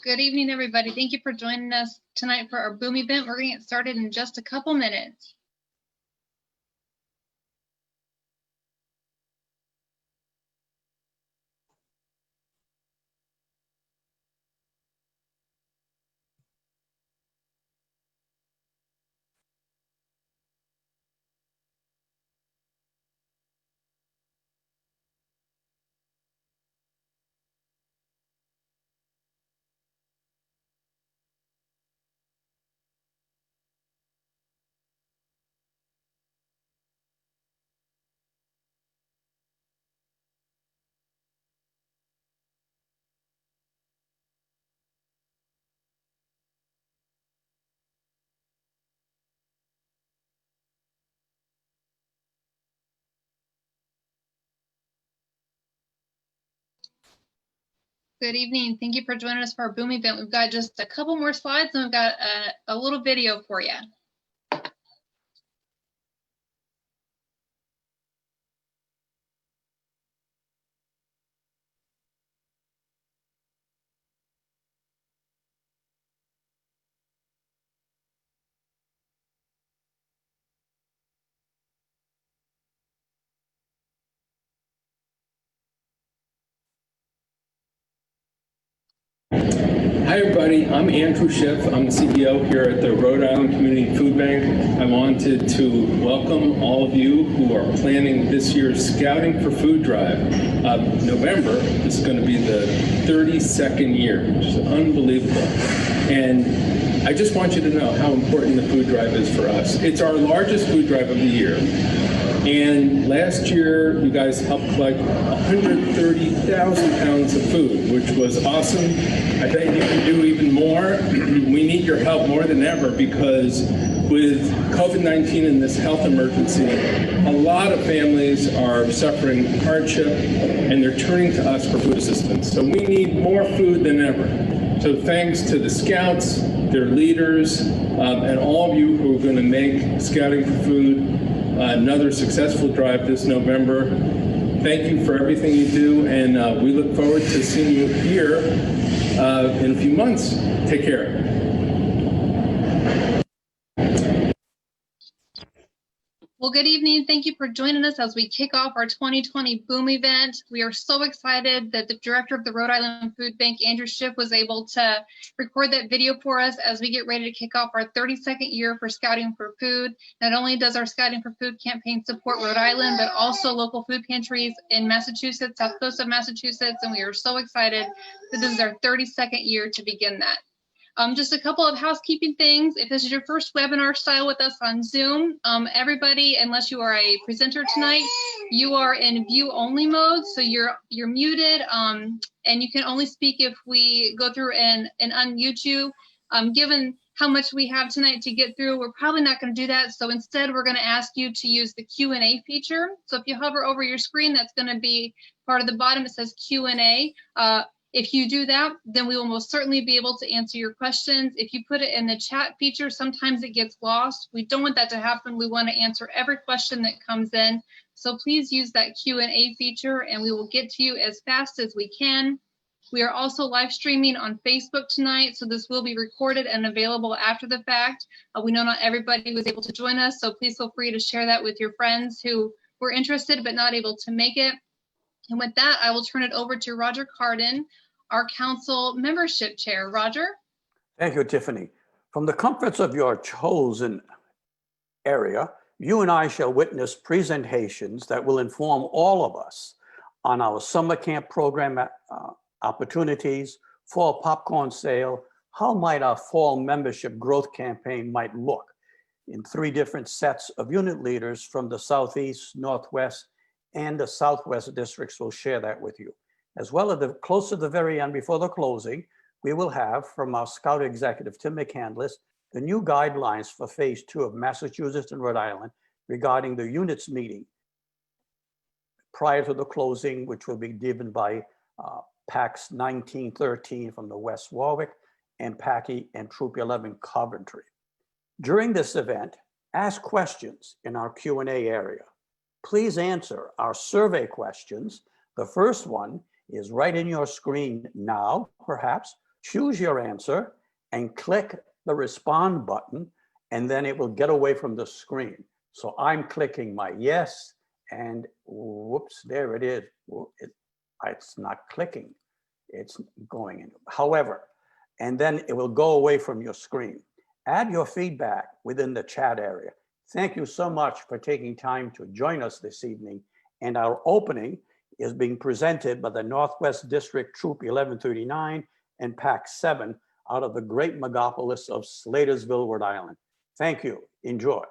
Good evening, everybody. Thank you for joining us tonight for our Boom event. We're going to get started in just a couple minutes. Good evening. Thank you for joining us for our Boom event. We've got just a couple more slides and we've got a little video for you. Hi everybody, I'm Andrew Schiff. I'm the CEO here at the Rhode Island Community Food Bank. I wanted to welcome all of you who are planning this year's Scouting for Food Drive. November is going to be the 32nd year, which is unbelievable. And I just want you to know how important the food drive is for us. It's our largest food drive of the year. And last year, you guys helped collect 130,000 pounds of food, which was awesome. I bet you can do even more. We need your help more than ever because with COVID-19 and this health emergency, a lot of families are suffering hardship and they're turning to us for food assistance. So we need more food than ever. So thanks to the Scouts, their leaders, and all of you who are going to make Scouting for Food another successful drive this November. Thank you for everything you do, and we look forward to seeing you here in a few months. Take care. Well, good evening. Thank you for joining us as we kick off our 2020 Boom event. We are so excited that the director of the Rhode Island Food Bank, Andrew Schiff, was able to record that video for us as we get ready to kick off our 32nd year for Scouting for Food. Not only does our Scouting for Food campaign support Rhode Island, but also local food pantries in Massachusetts, south coast of Massachusetts, and we are so excited that this is our 32nd year to begin that. Just a couple of housekeeping things. If this is your first webinar style with us on Zoom, everybody, unless you are a presenter tonight, you are in view only mode. So you're muted, and you can only speak if we go through and unmute you. Given how much we have tonight to get through, we're probably not going to do that. So instead, we're going to ask you to use the Q&A feature. So if you hover over your screen, that's going to be part of the bottom. It says Q&A. If you do that, then we will most certainly be able to answer your questions. If you put it in the chat feature, sometimes it gets lost. We don't want that to happen. We want to answer every question that comes in. So please use that Q&A feature and we will get to you as fast as we can. We are also live streaming on Facebook tonight, so this will be recorded and available after the fact. We know not everybody was able to join us, so please feel free to share that with your friends who were interested but not able to make it. And with that, I will turn it over to Roger Carden, our council membership chair. Roger? Thank you, Tiffany. From the comforts of your chosen area, you and I shall witness presentations that will inform all of us on our summer camp program opportunities, fall popcorn sale, how might our fall membership growth campaign might look in 3 different sets of unit leaders from the Southeast, Northwest, and the Southwest districts will share that with you. As well as close to the very end before the closing, we will have from our Scout executive, Tim McCandless, the new guidelines for phase 2 of Massachusetts and Rhode Island regarding the units meeting prior to the closing, which will be given by PAX 1913 from the West Warwick and PACI and Troop 11 Coventry. During this event, ask questions in our Q&A area. Please answer our survey questions. The first one is right in your screen now, perhaps. choose your answer and click the respond button, and then it will get away from the screen. So I'm clicking my yes, and whoops, there it is. It's not clicking, it's going in. However, and then it will go away from your screen. Add your feedback within the chat area. Thank you so much for taking time to join us this evening. And our opening is being presented by the Northwest District Troop 1139 and Pack 7 out of the great megapolis of Slatersville, Rhode Island. Thank you. Enjoy.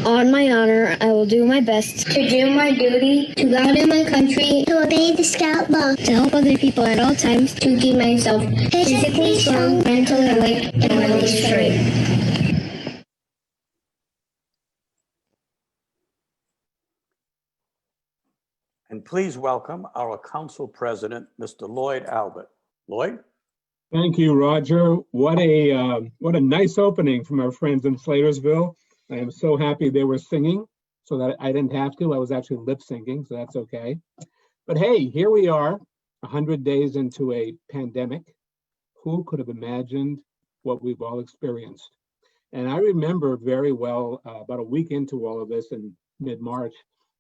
On my honor, I will do my best to do my duty, to God and my country, to obey the Scout law, to help other people at all times, to keep myself physically strong, mentally awake, and mentally straight. And please welcome our Council President, Mr. Lloyd Albert. Lloyd? Thank you, Roger. What a nice opening from our friends in Slatersville. I am so happy they were singing so that I didn't have to. I was actually lip syncing, so that's okay. But hey, here we are, 100 days into a pandemic. Who could have imagined what we've all experienced? And I remember very well, about a week into all of this in mid-March,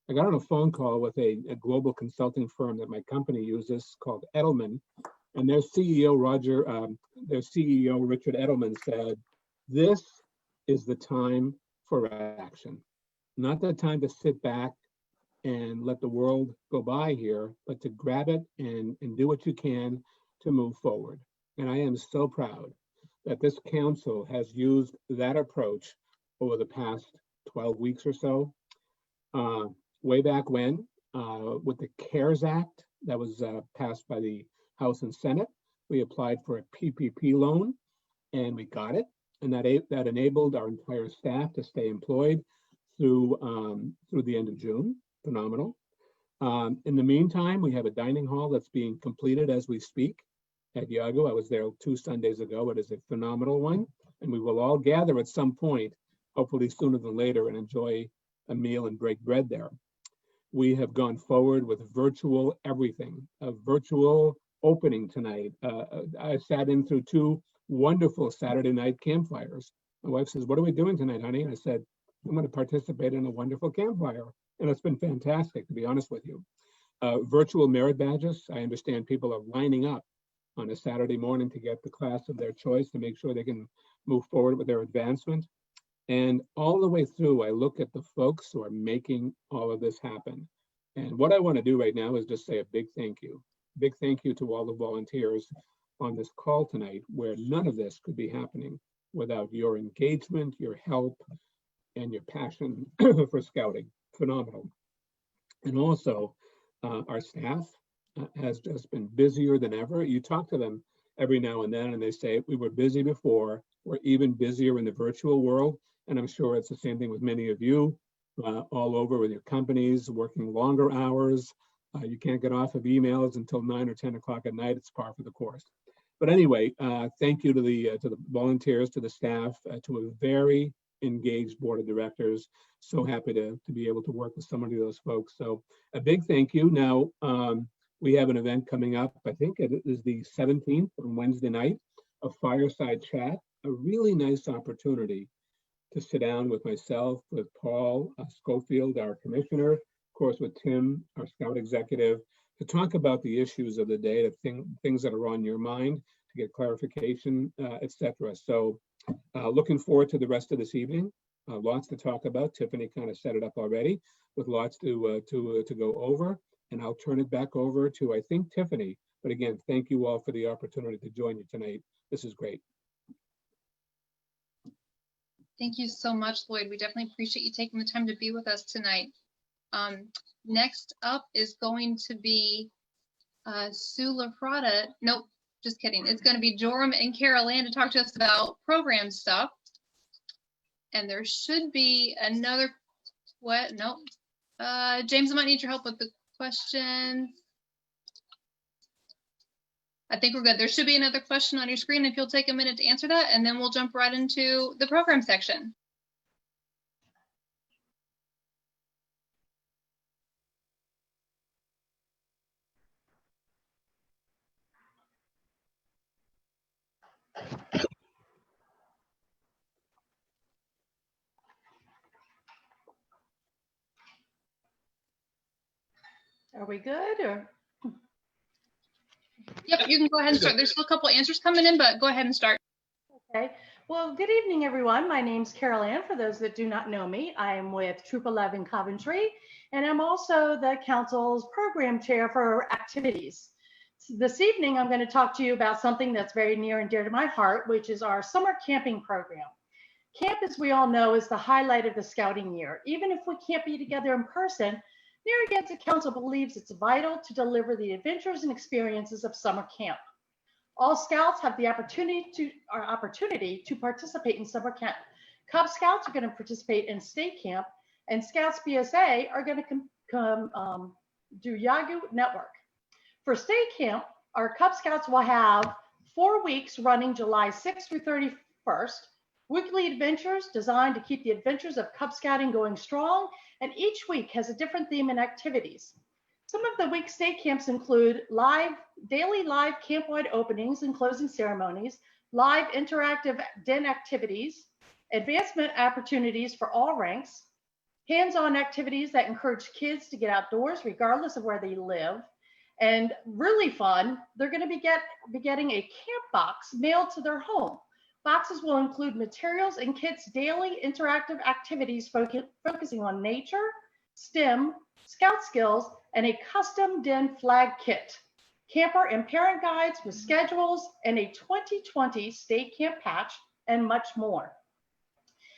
I got on a phone call with a global consulting firm that my company uses called Edelman. And their CEO, Richard Edelman, said, this is the time for action. Not the time to sit back and let the world go by here, but to grab it and do what you can to move forward. And I am so proud that this council has used that approach over the past 12 weeks or so. Way back when, with the CARES Act that was passed by the House and Senate, we applied for a PPP loan and we got it. And that enabled our entire staff to stay employed through the end of June. Phenomenal. In the meantime, we have a dining hall that's being completed as we speak at Yawgoog. I was there 2 Sundays ago. It is a phenomenal one. And we will all gather at some point, hopefully sooner than later, and enjoy a meal and break bread there. We have gone forward with virtual everything, a virtual opening tonight. I sat in through 2 wonderful Saturday night campfires. My wife says, what are we doing tonight, honey? And I said, I'm going to participate in a wonderful campfire. And it's been fantastic, to be honest with you. Virtual merit badges. I understand people are lining up on a Saturday morning to get the class of their choice to make sure they can move forward with their advancement. And all the way through, I look at the folks who are making all of this happen. And what I want to do right now is just say a big thank you. Big thank you to all the volunteers on this call tonight, where none of this could be happening without your engagement, your help, and your passion for scouting. Phenomenal. And also, our staff has just been busier than ever. You talk to them every now and then, and they say, we were busy before, we're even busier in the virtual world. And I'm sure it's the same thing with many of you all over with your companies, working longer hours. You can't get off of emails until 9 or 10 o'clock at night. It's par for the course. But anyway, thank you to the volunteers, to the staff, to a very engaged board of directors. So happy to be able to work with so many of those folks. So a big thank you. Now, we have an event coming up. I think it is the 17th on Wednesday night, a fireside chat, a really nice opportunity to sit down with myself, with Paul Schofield, our commissioner, of course, with Tim, our scout executive, to talk about the issues of the day, the things that are on your mind, to get clarification, etc. So looking forward to the rest of this evening. Lots to talk about. Tiffany kind of set it up already with lots to go over. And I'll turn it back over to, I think, Tiffany. But again, thank you all for the opportunity to join you tonight. This is great. Thank you so much, Lloyd. We definitely appreciate you taking the time to be with us tonight. Next up is going to be Sue LaFrada. Nope, just kidding. It's going to be Joram and Carol Ann to talk to us about program stuff. And there should be another, what? Nope. James, I might need your help with the questions. I think we're good. There should be another question on your screen if you'll take a minute to answer that, and then we'll jump right into the program section. Are we good or? Yep, you can go ahead and start. There's still a couple answers coming in, but go ahead and start. Okay. Well, good evening, everyone. My name's Carol Ann. For those that do not know me, I'm with Troop 11 Coventry, and I'm also the council's program chair for activities. This evening, I'm going to talk to you about something that's very near and dear to my heart, which is our summer camping program. Camp, as we all know, is the highlight of the scouting year. Even if we can't be together in person, Narragansett Council believes it's vital to deliver the adventures and experiences of summer camp. All Scouts have the opportunity to participate in summer camp. Cub Scouts are going to participate in state camp, and Scouts BSA are going to do Yawgoog Network. For state camp, our Cub Scouts will have 4 weeks running July 6th through 31st, weekly adventures designed to keep the adventures of Cub Scouting going strong, and each week has a different theme and activities. Some of the week state camps include daily live camp-wide openings and closing ceremonies, live interactive den activities, advancement opportunities for all ranks, hands-on activities that encourage kids to get outdoors regardless of where they live, and really fun, they're going to be getting a camp box mailed to their home. Boxes will include materials and kids' daily interactive activities focusing on nature, STEM, scout skills, and a custom den flag kit, camper and parent guides with schedules, and a 2020 state camp patch, and much more.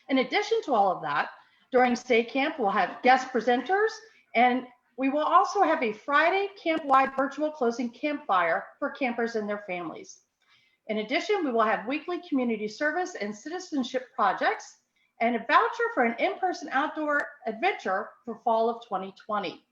In addition to all of that, during state camp, we'll have guest presenters, and we will also have a Friday camp-wide virtual closing campfire for campers and their families. In addition, we will have weekly community service and citizenship projects, and a voucher for an in-person outdoor adventure for fall of 2020.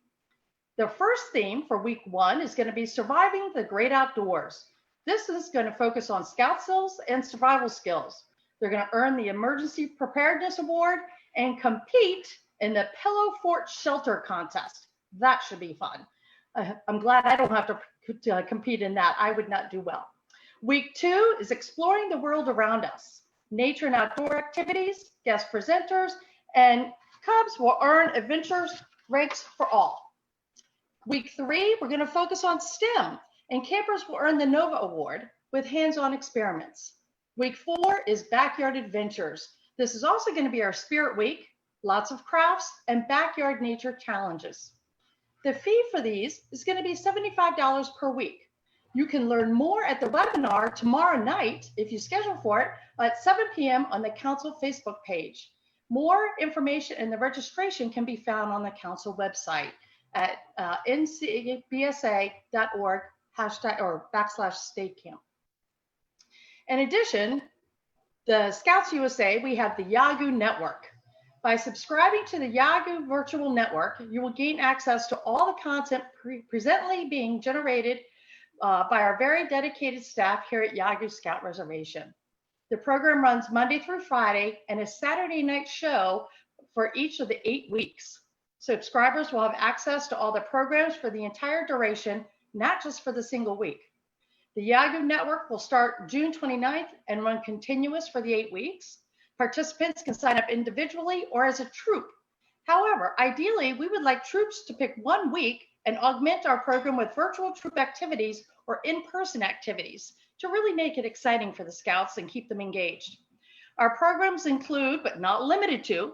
The first theme for week 1 is going to be surviving the great outdoors. This is going to focus on scout skills and survival skills. They're going to earn the Emergency Preparedness Award and compete in the Pillow Fort Shelter Contest. That should be fun. I'm glad I don't have to compete in that. I would not do well. Week 2 is exploring the world around us. Nature and outdoor activities, guest presenters, and Cubs will earn adventures ranks for all. Week 3, we're going to focus on STEM, and campers will earn the NOVA Award with hands-on experiments. Week 4 is backyard adventures. This is also going to be our Spirit Week, lots of crafts, and backyard nature challenges. The fee for these is going to be $75 per week. You can learn more at the webinar tomorrow night, if you schedule for it, at 7 p.m. on the Council Facebook page. More information and the registration can be found on the Council website at ncbsa.org /state camp. In addition, the Scouts USA, we have the Yawgoog Network. By subscribing to the Yawgoog Virtual Network, you will gain access to all the content presently being generated by our very dedicated staff here at Yawgoog Scout Reservation. The program runs Monday through Friday and a Saturday night show for each of the 8 weeks. Subscribers will have access to all the programs for the entire duration, not just for the single week. The Yawgoog Network will start June 29th and run continuous for the 8 weeks. Participants can sign up individually or as a troop. However, ideally, we would like troops to pick 1 week and augment our program with virtual troop activities or in-person activities to really make it exciting for the Scouts and keep them engaged. Our programs include, but not limited to,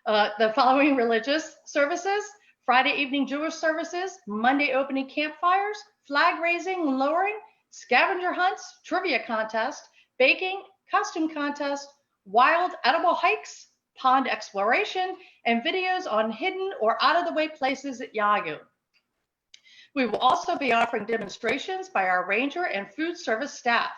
the following religious services: Friday evening Jewish services, Monday opening campfires, flag raising and lowering, scavenger hunts, trivia contest, baking, costume contest, wild edible hikes, pond exploration, and videos on hidden or out-of-the-way places at Yawgoog. We will also be offering demonstrations by our ranger and food service staff.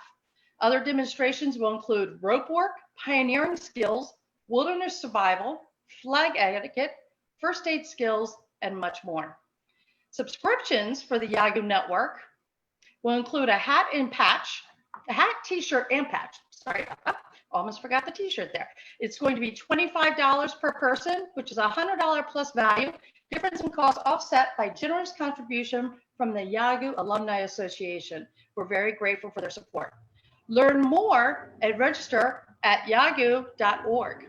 Other demonstrations will include rope work, pioneering skills, wilderness survival, flag etiquette, first aid skills, and much more. Subscriptions for the Yawgoog Network will include a hat, t-shirt, and patch. Sorry, almost forgot the t-shirt there. It's going to be $25 per person, which is a $100 plus value. Difference in cost offset by generous contribution from the Yawgoog Alumni Association. We're very grateful for their support. Learn more and register at yawgoog.org.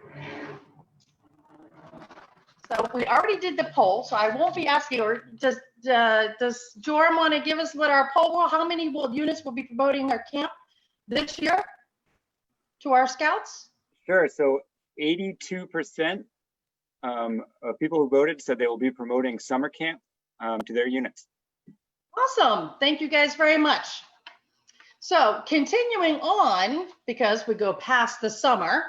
So we already did the poll, so I won't be asking, or does Jorm want to give us what our poll will, how many units will be promoting our camp this year to our Scouts? Sure. So 82% of people who voted said they will be promoting summer camp to their units. Awesome. Thank you guys very much. So continuing on, because we go past the summer,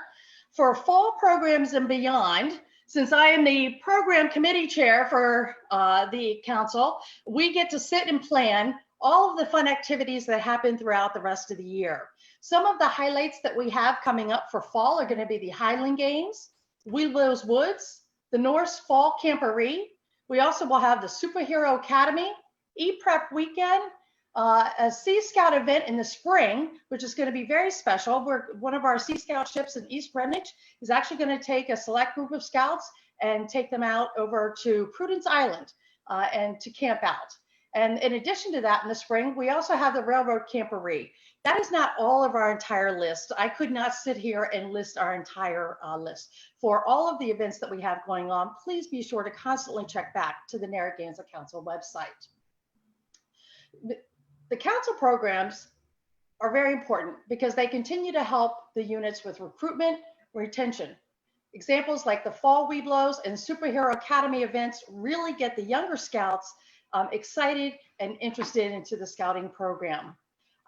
for fall programs and beyond, since I am the program committee chair for the council, we get to sit and plan all of the fun activities that happen throughout the rest of the year. Some of the highlights that we have coming up for fall are going to be the Highland Games, Wheelos Woods, the Norse Fall Camporee. We also will have the Superhero Academy, E-Prep Weekend, a Sea Scout event in the spring, which is going to be very special. One of our Sea Scout ships in East Greenwich is actually going to take a select group of Scouts and take them out over to Prudence Island and to camp out. And in addition to that, in the spring, we also have the Railroad Camporee. That is not all of our entire list. I could not sit here and list our entire list. For all of the events that we have going on, please be sure to constantly check back to the Narragansett Council website. The council programs are very important because they continue to help the units with recruitment, retention. Examples like the Fall Weeblos and Superhero Academy events really get the younger Scouts excited and interested into the scouting program.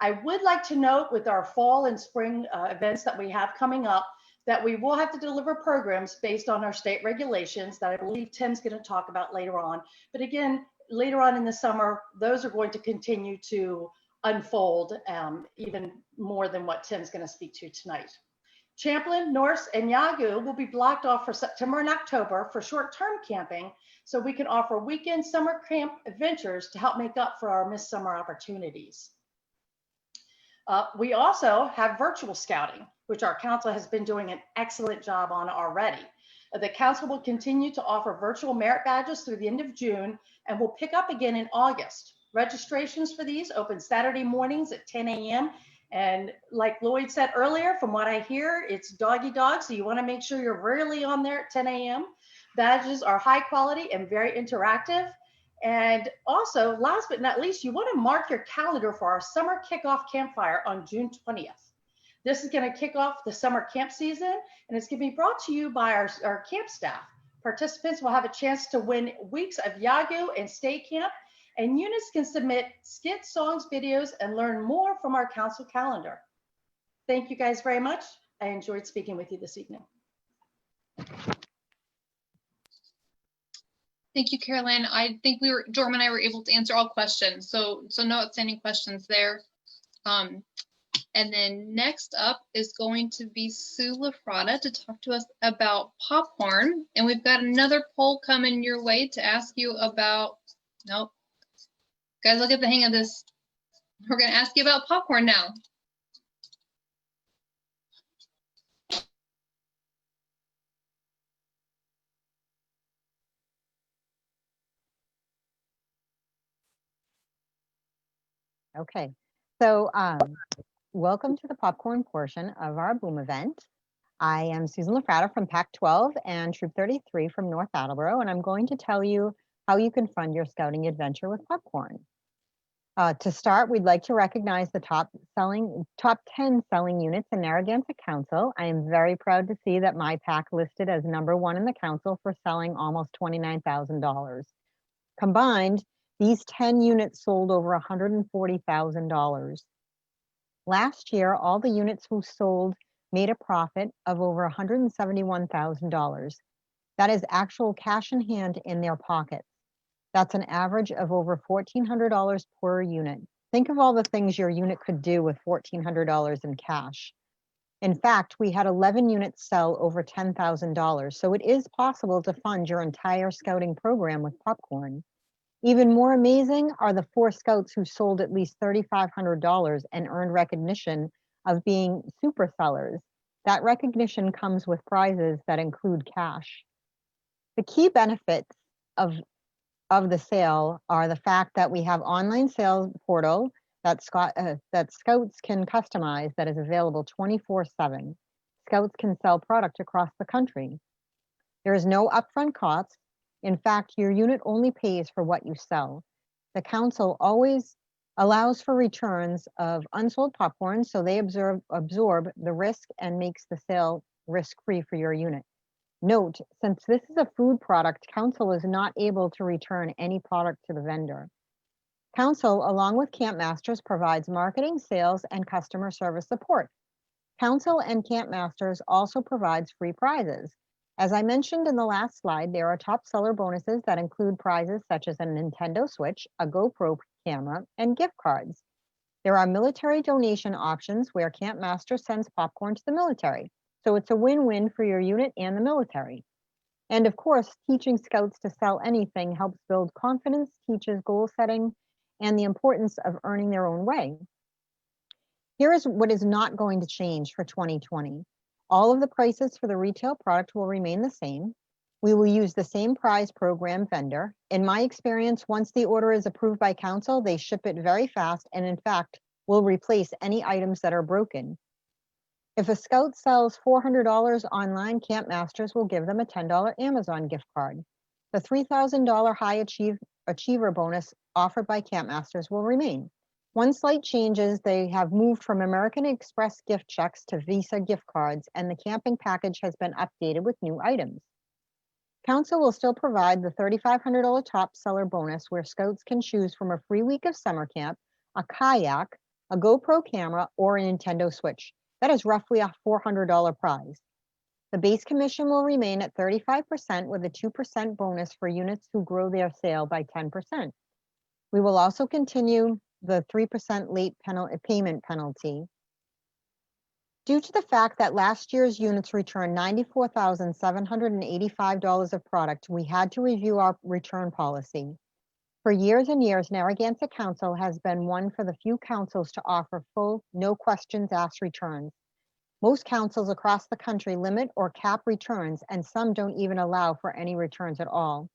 I would like to note with our fall and spring events that we have coming up that we will have to deliver programs based on our state regulations that I believe Tim's going to talk about later on. But again, later on in the summer, those are going to continue to unfold even more than what Tim's going to speak to tonight. Champlin, Norse, and Yawgoog will be blocked off for September and October for short-term camping, so we can offer weekend summer camp adventures to help make up for our missed summer opportunities. We also have virtual scouting, which our council has been doing an excellent job on already. The council will continue to offer virtual merit badges through the end of June and will pick up again in August. Registrations for these open Saturday mornings at 10 a.m. And like Lloyd said earlier, from what I hear, it's doggy dog, so you want to make sure you're really on there at 10 a.m. Badges are high quality and very interactive. And also, last but not least, you want to mark your calendar for our summer kickoff campfire on June 20th. This is going to kick off the summer camp season, and it's going to be brought to you by our camp staff. Participants will have a chance to win weeks of Yawgoog and stay camp and units can submit skits, songs, videos, and learn more from our council calendar. Thank you guys very much. I enjoyed speaking with you this evening. Thank you, Carolyn. I think Jorm and I were able to answer all questions. So no outstanding questions there. And then next up is going to be Sue Lafrada to talk to us about popcorn. And we've got another poll coming your way to ask you about, nope. Guys, look at the hang of this. We're going to ask you about popcorn now. Okay, so welcome to the popcorn portion of our Boom event. I am Susan Lafrada from Pac 12 and Troop 33 from North Attleboro, and I'm going to tell you how you can fund your scouting adventure with popcorn. To start, we'd like to recognize the top 10 selling units in Narragansett Council. I am very proud to see that my pack listed as #1 in the council for selling almost $29,000. Combined, these 10 units sold over $140,000. Last year, all the units who sold made a profit of over $171,000. That is actual cash in hand in their pockets. That's an average of over $1,400 per unit. Think of all the things your unit could do with $1,400 in cash. In fact, we had 11 units sell over $10,000, so it is possible to fund your entire scouting program with popcorn. Even more amazing are the 4 scouts who sold at least $3,500 and earned recognition of being super sellers. That recognition comes with prizes that include cash. The key benefits of the sale are the fact that we have online sales portal that scouts can customize that is available 24/7. Scouts can sell product across the country. There is no upfront cost. In fact, your unit only pays for what you sell. The council always allows for returns of unsold popcorn, so they absorb the risk and makes the sale risk-free for your unit. Note, since this is a food product, council is not able to return any product to the vendor. Council, along with Camp Masters, provides marketing, sales, and customer service support. Council and Camp Masters also provides free prizes. As I mentioned in the last slide, there are top seller bonuses that include prizes such as a Nintendo Switch, a GoPro camera, and gift cards. There are military donation options where Camp Master sends popcorn to the military. So it's a win-win for your unit and the military. And of course, teaching scouts to sell anything helps build confidence, teaches goal setting, and the importance of earning their own way. Here is what is not going to change for 2020. All of the prices for the retail product will remain the same. We will use the same prize program vendor. In my experience, once the order is approved by council, they ship it very fast and in fact, will replace any items that are broken. If a scout sells $400 online, Camp Masters will give them a $10 Amazon gift card. The $3,000 high achiever bonus offered by Camp Masters will remain. One slight change is they have moved from American Express gift checks to Visa gift cards, and the camping package has been updated with new items. Council will still provide the $3,500 top seller bonus where scouts can choose from a free week of summer camp, a kayak, a GoPro camera, or a Nintendo Switch. That is roughly a $400 prize. The base commission will remain at 35% with a 2% bonus for units who grow their sale by 10%. We will also continue the 3% late payment penalty. Due to the fact that last year's units returned $94,785 of product, we had to review our return policy. For years and years, Narragansett Council has been one for the few councils to offer full, no questions asked returns. Most councils across the country limit or cap returns, and some don't even allow for any returns at all.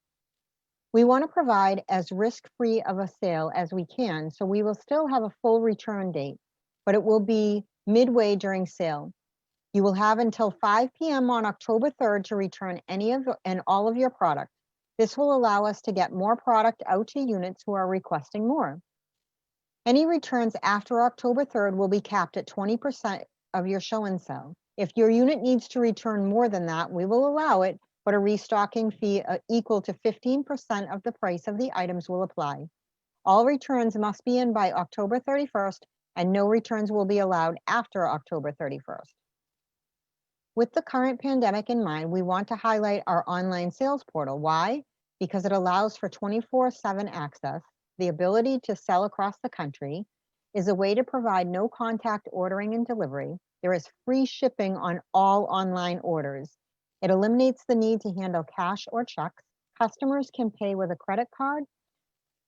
We want to provide as risk-free of a sale as we can, so we will still have a full return date, but it will be midway during sale. You will have until 5 p.m. on October 3rd to return any of and all of your product. This will allow us to get more product out to units who are requesting more. Any returns after October 3rd will be capped at 20% of your show and sell. If your unit needs to return more than that, we will allow it, but a restocking fee equal to 15% of the price of the items will apply. All returns must be in by October 31st, and no returns will be allowed after October 31st. With the current pandemic in mind, we want to highlight our online sales portal. Why? Because it allows for 24/7 access, the ability to sell across the country, is a way to provide no contact ordering and delivery. There is free shipping on all online orders. It eliminates the need to handle cash or checks. Customers can pay with a credit card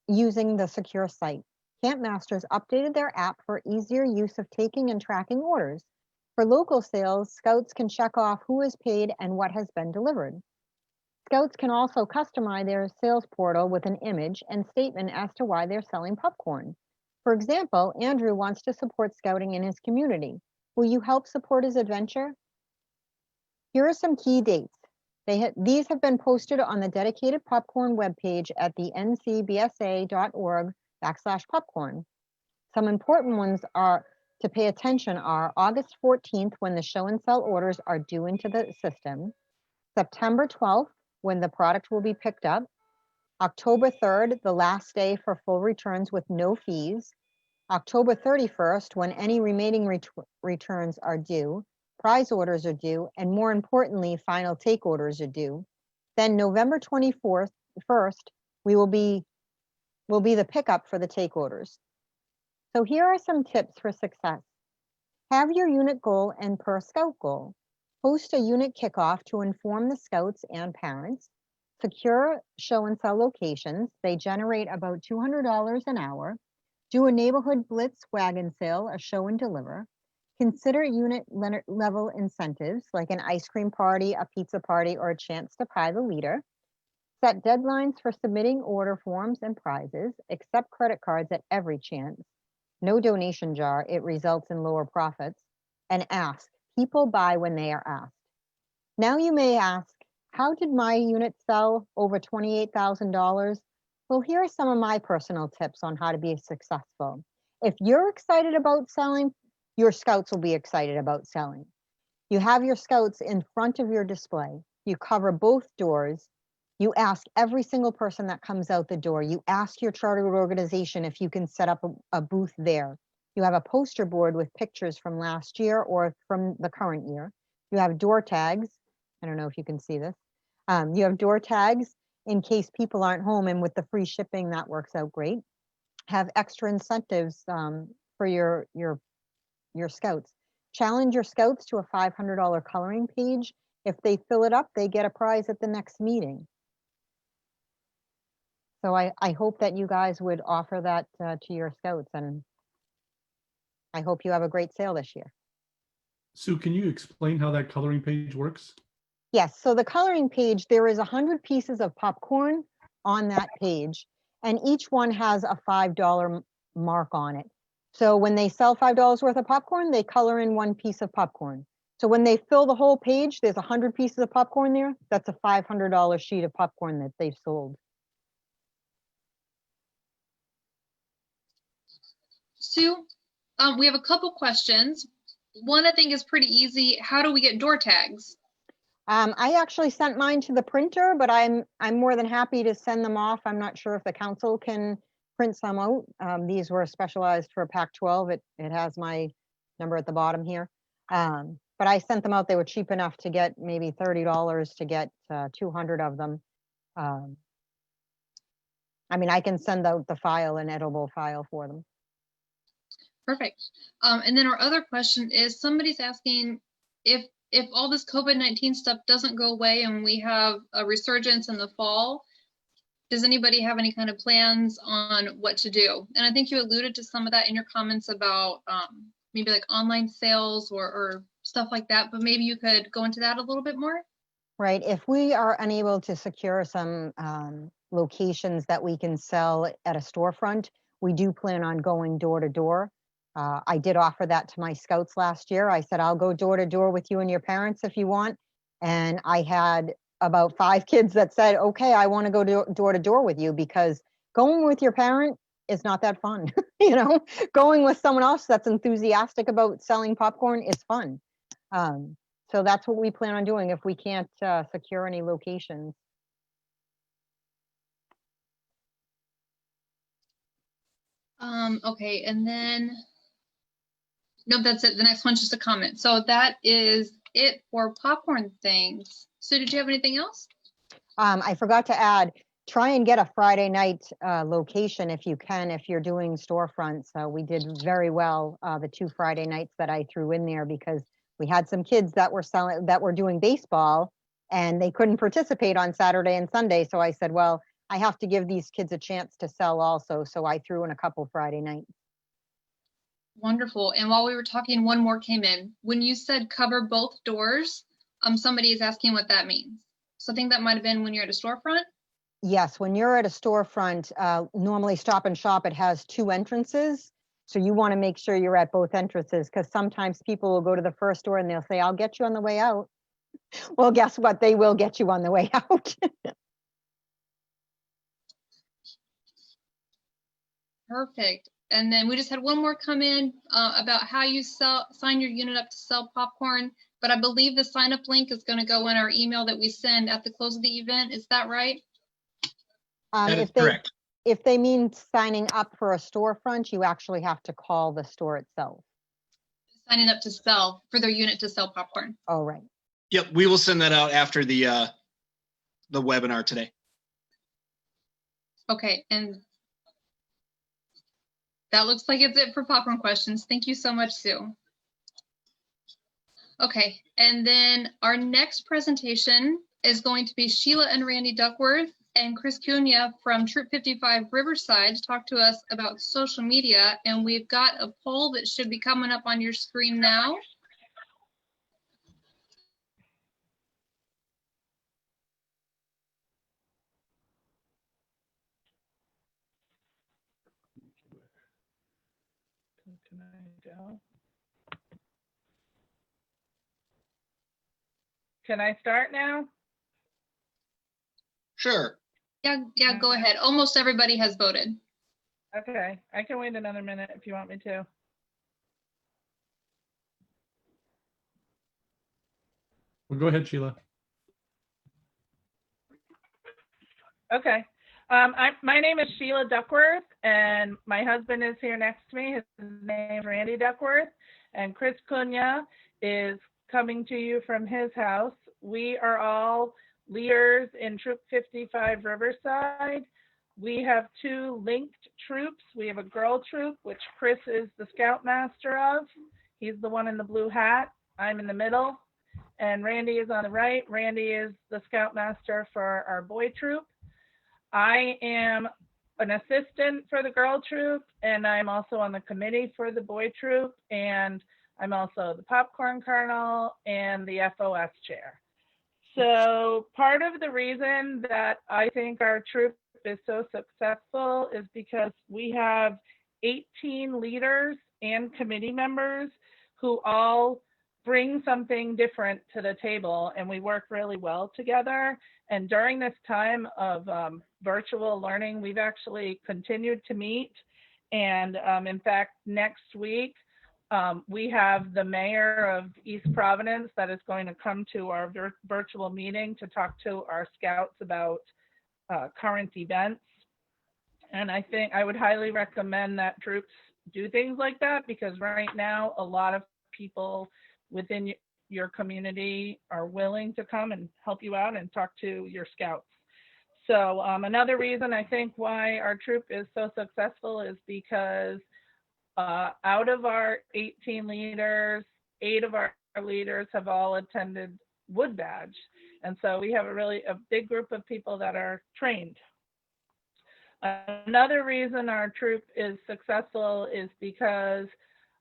using the secure site. Camp Masters updated their app for easier use of taking and tracking orders. For local sales, Scouts can check off who is paid and what has been delivered. Scouts can also customize their sales portal with an image and statement as to why they're selling popcorn. For example, Andrew wants to support Scouting in his community. Will you help support his adventure? Here are some key dates. These have been posted on the dedicated popcorn webpage at the ncbsa.org/popcorn. Some important ones are to pay attention are August 14th, when the show and sell orders are due into the system, September 12th, when the product will be picked up, October 3rd, the last day for full returns with no fees, October 31st, when any remaining returns are due, prize orders are due, and more importantly, final take orders are due. Then November 21st will be the pickup for the take orders. So here are some tips for success. Have your unit goal and per scout goal. Host a unit kickoff to inform the scouts and parents. Secure show and sell locations. They generate about $200 an hour. Do a neighborhood blitz wagon sale, a show and deliver. Consider unit level incentives like an ice cream party, a pizza party, or a chance to pie the leader. Set deadlines for submitting order forms and prizes. Accept credit cards at every chance. No donation jar, it results in lower profits. And ask. People buy when they are asked. Now you may ask, how did my unit sell over $28,000? Well, here are some of my personal tips on how to be successful. If you're excited about selling, your scouts will be excited about selling. You have your scouts in front of your display. You cover both doors. You ask every single person that comes out the door. You ask your chartered organization if you can set up a booth there. You have a poster board with pictures from last year or from the current year. You have door tags. I don't know if you can see this. You have door tags in case people aren't home, and with the free shipping, that works out great. Have extra incentives for your scouts. Challenge your scouts to a $500 coloring page. If they fill it up, they get a prize at the next meeting. So I hope that you guys would offer that to your scouts, and I hope you have a great sale this year. Sue, can you explain how that coloring page works? Yes, so the coloring page, there is 100 pieces of popcorn on that page, and each one has a $5 mark on it. So when they sell $5 worth of popcorn, they color in one piece of popcorn. So when they fill the whole page, there's 100 pieces of popcorn there. That's a $500 sheet of popcorn that they've sold. Sue, we have a couple questions. One I think is pretty easy. How do we get door tags? I actually sent mine to the printer, but I'm more than happy to send them off. I'm not sure if the council can print some out. These were specialized for Pac-12. It has my number at the bottom here. But I sent them out. They were cheap enough to get maybe $30 to get 200 of them. I mean, I can send out the file, an editable file for them. Perfect. And then our other question is, somebody's asking if all this COVID-19 stuff doesn't go away and we have a resurgence in the fall, does anybody have any kind of plans on what to do? And I think you alluded to some of that in your comments about maybe like online sales or stuff like that, but maybe you could go into that a little bit more. Right. If we are unable to secure some locations that we can sell at a storefront, we do plan on going door to door. I did offer that to my scouts last year. I said, I'll go door to door with you and your parents if you want. And I had about 5 kids that said, okay, I want to go door to door with you, because going with your parent is not that fun. You know, going with someone else that's enthusiastic about selling popcorn is fun. So that's what we plan on doing if we can't secure any locations. Okay, and then, no, that's it. The next one's just a comment. So that is it for popcorn things. So did you have anything else? I forgot to add, try and get a Friday night location if you can, if you're doing storefronts. We did very well the 2 Friday nights that I threw in there, because we had some kids that were doing baseball and they couldn't participate on Saturday and Sunday. So I said, well, I have to give these kids a chance to sell also. So I threw in a couple Friday nights. Wonderful. And while we were talking, one more came in. When you said cover both doors, somebody is asking what that means. So I think that might have been when you're at a storefront. Yes, when you're at a storefront, normally Stop and Shop, it has 2 entrances. So you want to make sure you're at both entrances, because sometimes people will go to the first door and they'll say, I'll get you on the way out. Well, guess what? They will get you on the way out. Perfect. And then we just had one more come in about how you sign your unit up to sell popcorn. But I believe the sign up link is going to go in our email that we send at the close of the event. Is that right? That is correct. If they mean signing up for a storefront, you actually have to call the store itself. Signing up to sell for their unit to sell popcorn. Oh, right. Yep, we will send that out after the webinar today. Okay, and that looks like it's it for popcorn questions. Thank you so much, Sue. Okay, and then our next presentation is going to be Sheila and Randy Duckworth and Chris Cunha from Troop 55 Riverside to talk to us about social media. And we've got a poll that should be coming up on your screen now. Can I go? Can I start now? Sure. Yeah, go ahead. Almost everybody has voted. Okay, I can wait another minute if you want me to. Well, go ahead, Sheila. Okay. My name is Sheila Duckworth, and my husband is here next to me. His name is Randy Duckworth, and Chris Cunha is coming to you from his house. We are all leaders in Troop 55 Riverside. We have 2 linked troops. We have a girl troop, which Chris is the scoutmaster of. He's the one in the blue hat. I'm in the middle, and Randy is on the right. Randy is the scoutmaster for our boy troop. I am an assistant for the girl troop, and I'm also on the committee for the boy troop, and I'm also the popcorn colonel and the FOS chair. So part of the reason that I think our troop is so successful is because we have 18 leaders and committee members who all bring something different to the table, and we work really well together. And during this time of virtual learning, we've actually continued to meet. And in fact, next week, we have the mayor of East Providence that is going to come to our virtual meeting to talk to our scouts about current events. And I think I would highly recommend that troops do things like that, because right now a lot of people within your community are willing to come and help you out and talk to your scouts. So another reason I think why our troop is so successful is because out of our 18 leaders, 8 of our leaders have all attended Wood Badge. And so we have a big group of people that are trained. Another reason our troop is successful is because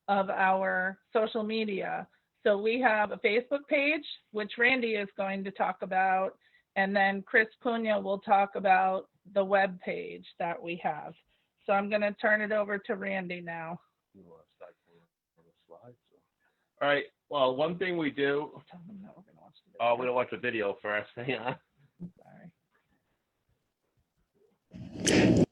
of our social media. So we have a Facebook page, which Randy is going to talk about, and then Chris Cunha will talk about the web page that we have. So I'm going to turn it over to Randy now. All right. Well, one thing we do. Oh, we don't watch the video first. Hang on. Sorry.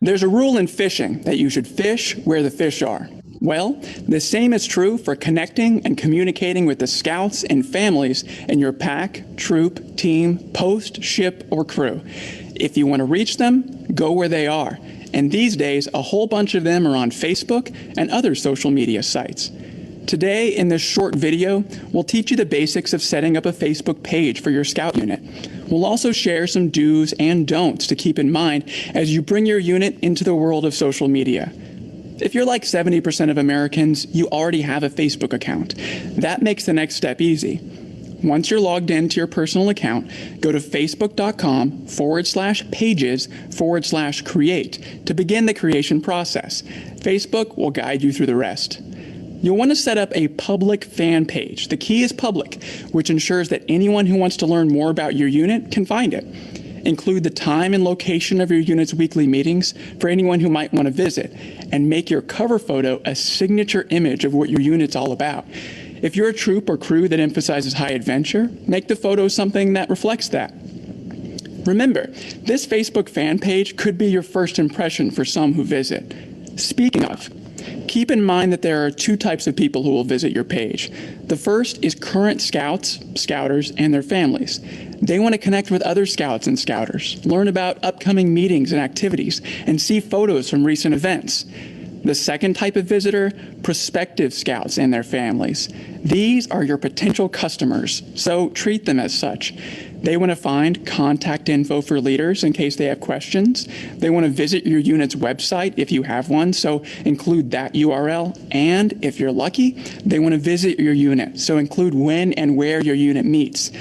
There's a rule in fishing that you should fish where the fish are. Well, the same is true for connecting and communicating with the scouts and families in your pack, troop, team, post, ship, or crew. If you want to reach them, go where they are. And these days, a whole bunch of them are on Facebook and other social media sites. Today, in this short video, we'll teach you the basics of setting up a Facebook page for your Scout unit. We'll also share some do's and don'ts to keep in mind as you bring your unit into the world of social media. If you're like 70% of Americans, you already have a Facebook account. That makes the next step easy. Once you're logged into your personal account, go to facebook.com/pages/create to begin the creation process. Facebook will guide you through the rest. You'll want to set up a public fan page. The key is public, which ensures that anyone who wants to learn more about your unit can find it. Include the time and location of your unit's weekly meetings for anyone who might want to visit, and make your cover photo a signature image of what your unit's all about. If you're a troop or crew that emphasizes high adventure, make the photo something that reflects that. Remember, this Facebook fan page could be your first impression for some who visit. Speaking of, keep in mind that there are two types of people who will visit your page. The first is current scouts, scouters, and their families. They want to connect with other scouts and scouters, learn about upcoming meetings and activities, and see photos from recent events. The second type of visitor, prospective scouts and their families. These are your potential customers, so treat them as such. They want to find contact info for leaders in case they have questions. They want to visit your unit's website if you have one, so include that URL. And if you're lucky, they want to visit your unit, so include when and where your unit meets.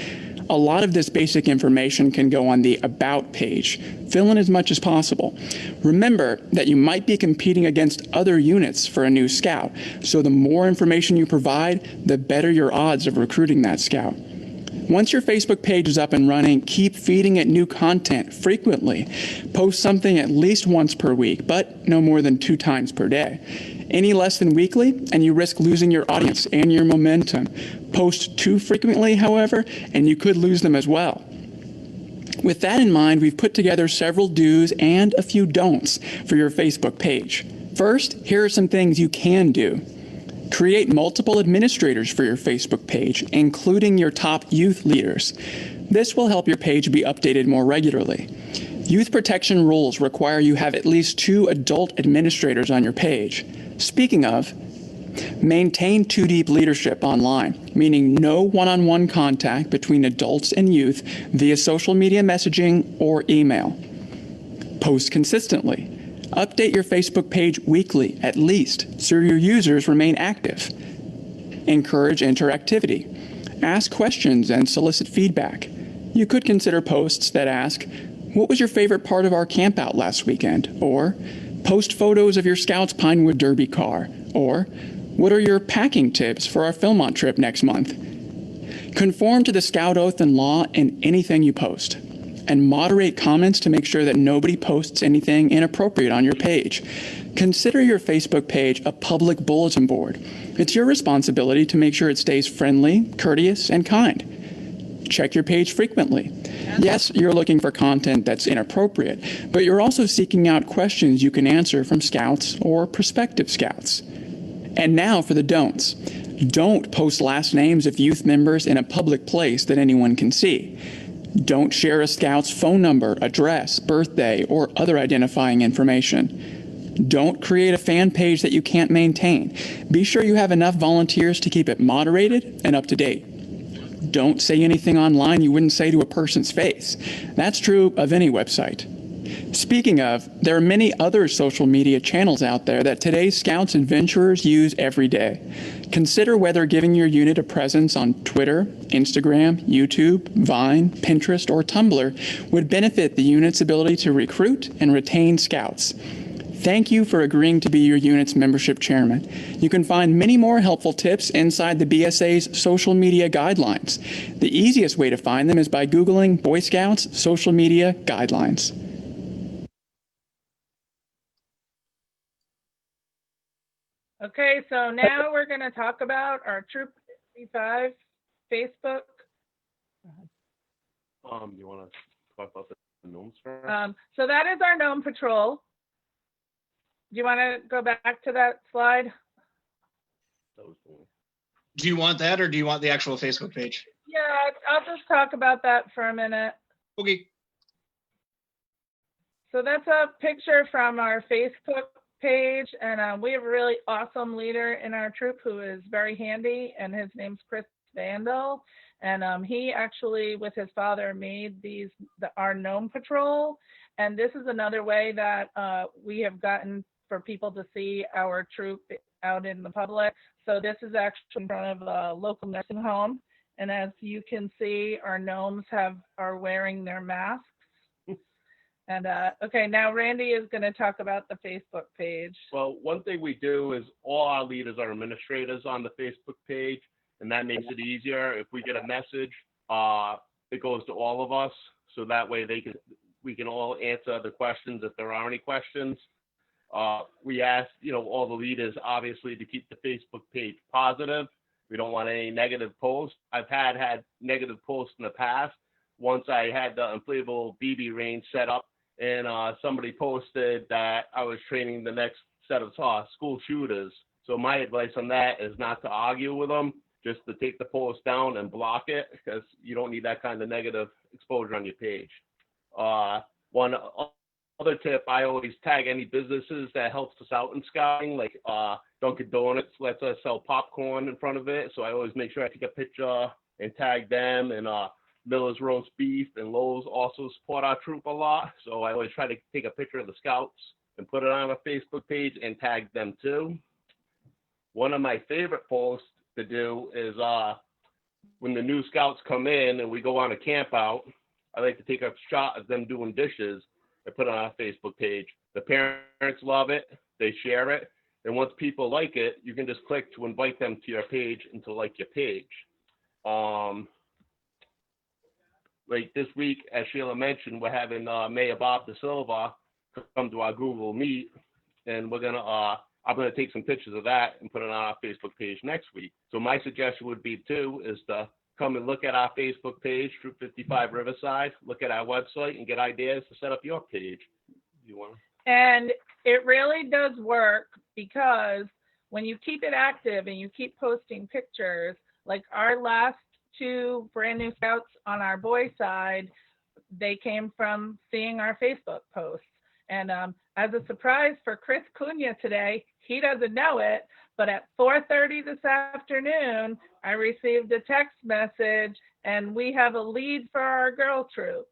A lot of this basic information can go on the About page. Fill in as much as possible. Remember that you might be competing against other units for a new scout, so the more information you provide, the better your odds of recruiting that scout. Once your Facebook page is up and running, keep feeding it new content frequently. Post something at least once per week, but no more than 2 times per day. Any less than weekly, and you risk losing your audience and your momentum. Post too frequently, however, and you could lose them as well. With that in mind, we've put together several do's and a few don'ts for your Facebook page. First, here are some things you can do. Create multiple administrators for your Facebook page, including your top youth leaders. This will help your page be updated more regularly. Youth protection rules require you have at least 2 adult administrators on your page. Speaking of, maintain 2-deep leadership online, meaning no one-on-one contact between adults and youth via social media messaging or email. Post consistently. Update your Facebook page weekly, at least, so your users remain active. Encourage interactivity. Ask questions and solicit feedback. You could consider posts that ask, "What was your favorite part of our campout last weekend?" Or, "Post photos of your Scouts Pinewood Derby car." Or, "What are your packing tips for our Philmont trip next month?" Conform to the Scout Oath and law in anything you post. And moderate comments to make sure that nobody posts anything inappropriate on your page. Consider your Facebook page a public bulletin board. It's your responsibility to make sure it stays friendly, courteous, and kind. Check your page frequently. Yes, you're looking for content that's inappropriate, but you're also seeking out questions you can answer from scouts or prospective scouts. And now for the don'ts. Don't post last names of youth members in a public place that anyone can see. Don't share a scout's phone number, address, birthday, or other identifying information. Don't create a fan page that you can't maintain. Be sure you have enough volunteers to keep it moderated and up to date. Don't say anything online you wouldn't say to a person's face. That's true of any website. Speaking of, there are many other social media channels out there that today's scouts and venturers use every day. Consider whether giving your unit a presence on Twitter, Instagram, YouTube, Vine, Pinterest, or Tumblr would benefit the unit's ability to recruit and retain scouts. Thank you for agreeing to be your unit's membership chairman. You can find many more helpful tips inside the BSA's social media guidelines. The easiest way to find them is by Googling Boy Scouts Social Media Guidelines. Okay, so now we're going to talk about our Troop 65 Facebook. You want to talk about the gnomes first? So that is our gnome patrol. Do you want to go back to that slide? Do you want that, or do you want the actual Facebook page? Yeah, I'll just talk about that for a minute. Okay. So that's a picture from our Facebook page, and we have a really awesome leader in our troop who is very handy, and his name's Chris Vandal. And he actually, with his father, made our gnome patrol. And this is another way that we have gotten for people to see our troop out in the public. So this is actually in front of a local nursing home. And as you can see, our gnomes are wearing their masks. And okay, now Randy is going to talk about the Facebook page. Well, one thing we do is all our leaders are administrators on the Facebook page, and that makes it easier. If we get a message, it goes to all of us, so that way we can all answer the questions if there are any questions. We ask, all the leaders obviously to keep the Facebook page positive. We don't want any negative posts. I've had negative posts in the past. Once I had the inflatable BB range set up, and somebody posted that I was training the next set of school shooters. So my advice on that is not to argue with them, just to take the post down and block it, because you don't need that kind of negative exposure on your page. One other tip, I always tag any businesses that helps us out in scouting, like Dunkin' Donuts lets us sell popcorn in front of it. So I always make sure I take a picture and tag them, and Miller's Roast Beef and Lowe's also support our troop a lot. So I always try to take a picture of the scouts and put it on a Facebook page and tag them too. One of my favorite posts to do is when the new scouts come in and we go on a camp out, I like to take a shot of them doing dishes and put it on our Facebook page. The parents love it, they share it, and once people like it, you can just click to invite them to your page and to like your page. Like this week, as Sheila mentioned, we're having Mayor Bob De Silva come to our Google Meet, and I'm gonna take some pictures of that and put it on our Facebook page next week. So my suggestion would be is to come and look at our Facebook page, Troop 55 Riverside, look at our website and get ideas to set up your page. You want? And it really does work, because when you keep it active and you keep posting pictures, like our last 2 brand new scouts on our boy side, they came from seeing our Facebook posts. And as a surprise for Chris Cunha today, he doesn't know it, but at 4:30 this afternoon, I received a text message, and we have a lead for our girl troop.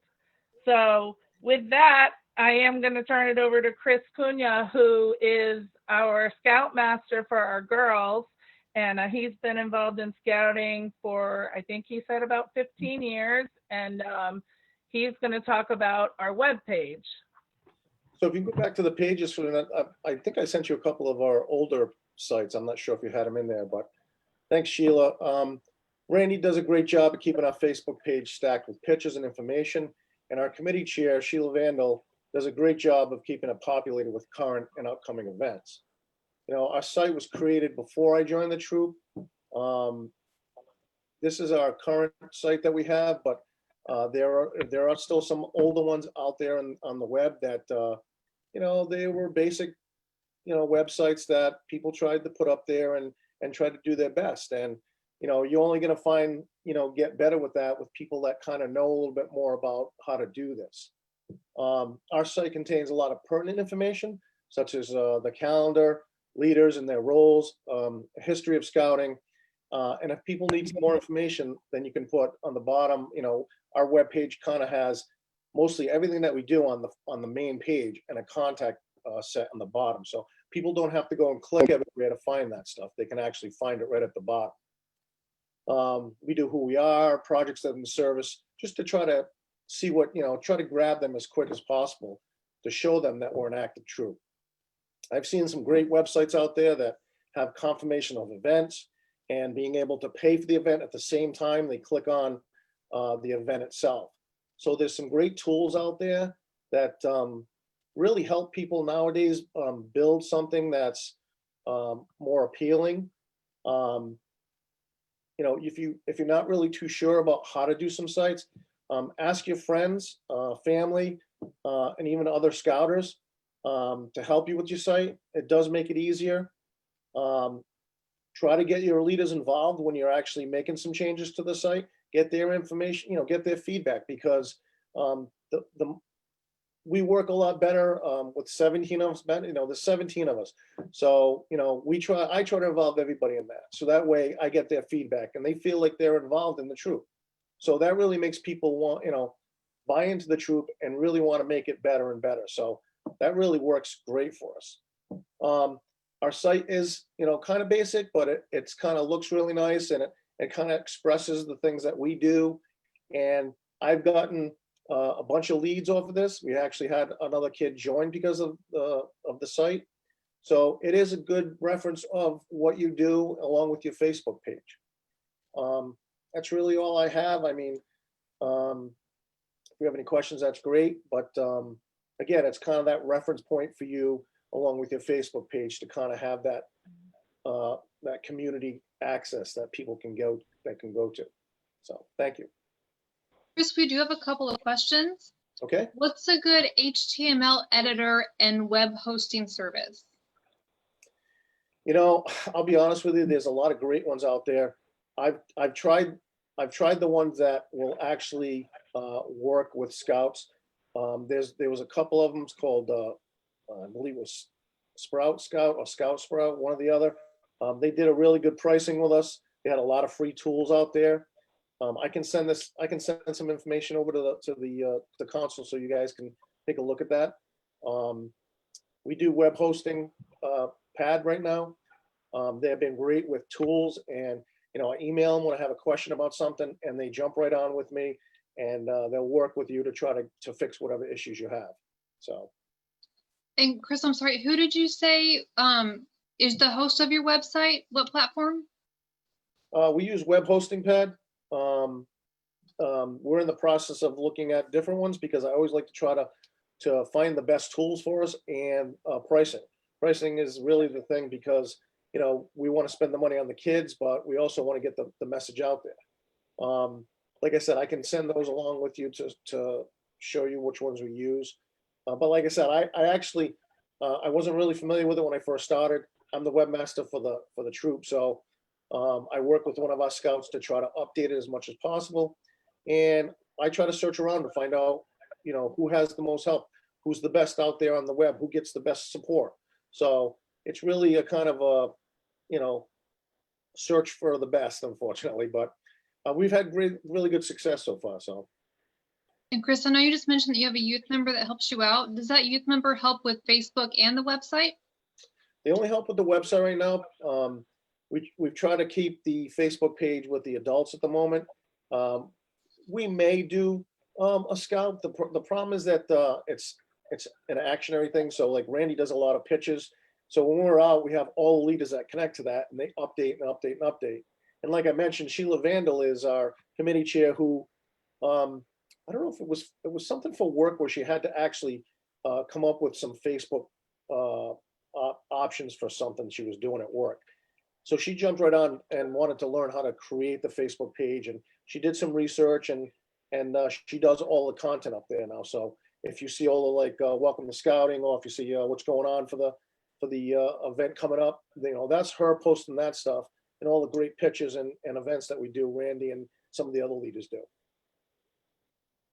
So with that, I am going to turn it over to Chris Cunha, who is our scoutmaster for our girls. And he's been involved in scouting for, I think he said, about 15 years. And he's going to talk about our webpage. So if you go back to the pages for that, I think I sent you a couple of our older sites. I'm not sure if you had them in there, but thanks, Sheila. Randy does a great job of keeping our Facebook page stacked with pictures and information. And our committee chair, Sheila Vandal, does a great job of keeping it populated with current and upcoming events. Our site was created before I joined the troop. This is our current site that we have, but there are still some older ones out there on the web that, they were basic, websites that people tried to put up there and try to do their best. And, you're only going to find, get better with that with people that kind of know a little bit more about how to do this. Our site contains a lot of pertinent information, such as the calendar, leaders and their roles, history of scouting. And if people need some more information, then you can put on the bottom, our webpage kind of has mostly everything that we do on the main page, and a contact set on the bottom. So people don't have to go and click everywhere to find that stuff. They can actually find it right at the bottom. We do who we are, projects that are in the service, just to try to see what, try to grab them as quick as possible to show them that we're an active troop. I've seen some great websites out there that have confirmation of events and being able to pay for the event at the same time they click on the event itself. So there's some great tools out there that really help people nowadays build something that's more appealing. If you're not really too sure about how to do some sites, ask your friends, family, and even other scouters to help you with your site. It does make it easier. Try to get your leaders involved when you're actually making some changes to the site. Get their information, get their feedback, because the we work a lot better with 17 of us, there's 17 of us. So, I try to involve everybody in that. So that way I get their feedback and they feel like they're involved in the troop. So that really makes people want, buy into the troop and really want to make it better and better. So that really works great for us. Our site is, kind of basic, but it's kind of looks really nice and it kind of expresses the things that we do. And I've gotten a bunch of leads off of this. We actually had another kid join because of the site. So it is a good reference of what you do along with your Facebook page. That's really all I have. I mean, if you have any questions, that's great. But again, it's kind of that reference point for you along with your Facebook page to kind of have that that community access that people can go to. So thank you. Chris, we do have a couple of questions. Okay. What's a good HTML editor and web hosting service? I'll be honest with you, there's a lot of great ones out there. I've tried the ones that will actually work with Scouts. There was a couple of them called I believe it was Sprout Scout or Scout Sprout, one or the other. They did a really good pricing with us. They had a lot of free tools out there. I can send some information over to the council so you guys can take a look at that. We do web hosting pad right now. They've been great with tools, and I email them when I have a question about something and they jump right on with me, and they'll work with you to try to fix whatever issues you have. So. And Chris, I'm sorry, who did you say is the host of your website? What platform? We use web hosting pad. We're in the process of looking at different ones because I always like to try to find the best tools for us, and pricing. Pricing is really the thing because we want to spend the money on the kids, but we also want to get the message out there. Like I said, I can send those along with you to show you which ones we use. But like I said, I actually I wasn't really familiar with it when I first started. I'm the webmaster for the troop, so I work with one of our scouts to try to update it as much as possible, and I try to search around to find out who has the most help, who's the best out there on the web, who gets the best support. So it's really a kind of a search for the best, unfortunately, but we've had really good success so far. So. And Chris, I know you just mentioned that you have a youth member that helps you out. Does that youth member help with Facebook and the website? They only help with the website right now. We've tried to keep the Facebook page with the adults at the moment. We may do a scout. The problem is that it's an actionary thing. So like Randy does a lot of pitches. So when we're out, we have all the leaders that connect to that, and they update and update and update. And like I mentioned, Sheila Vandal is our committee chair who, I don't know if it was something for work where she had to actually come up with some Facebook options for something she was doing at work. So she jumped right on and wanted to learn how to create the Facebook page, and she did some research, and she does all the content up there now. So if you see all the welcome to scouting, or if you see what's going on for the event coming up, that's her posting that stuff and all the great pictures and events that we do, Randy and some of the other leaders do.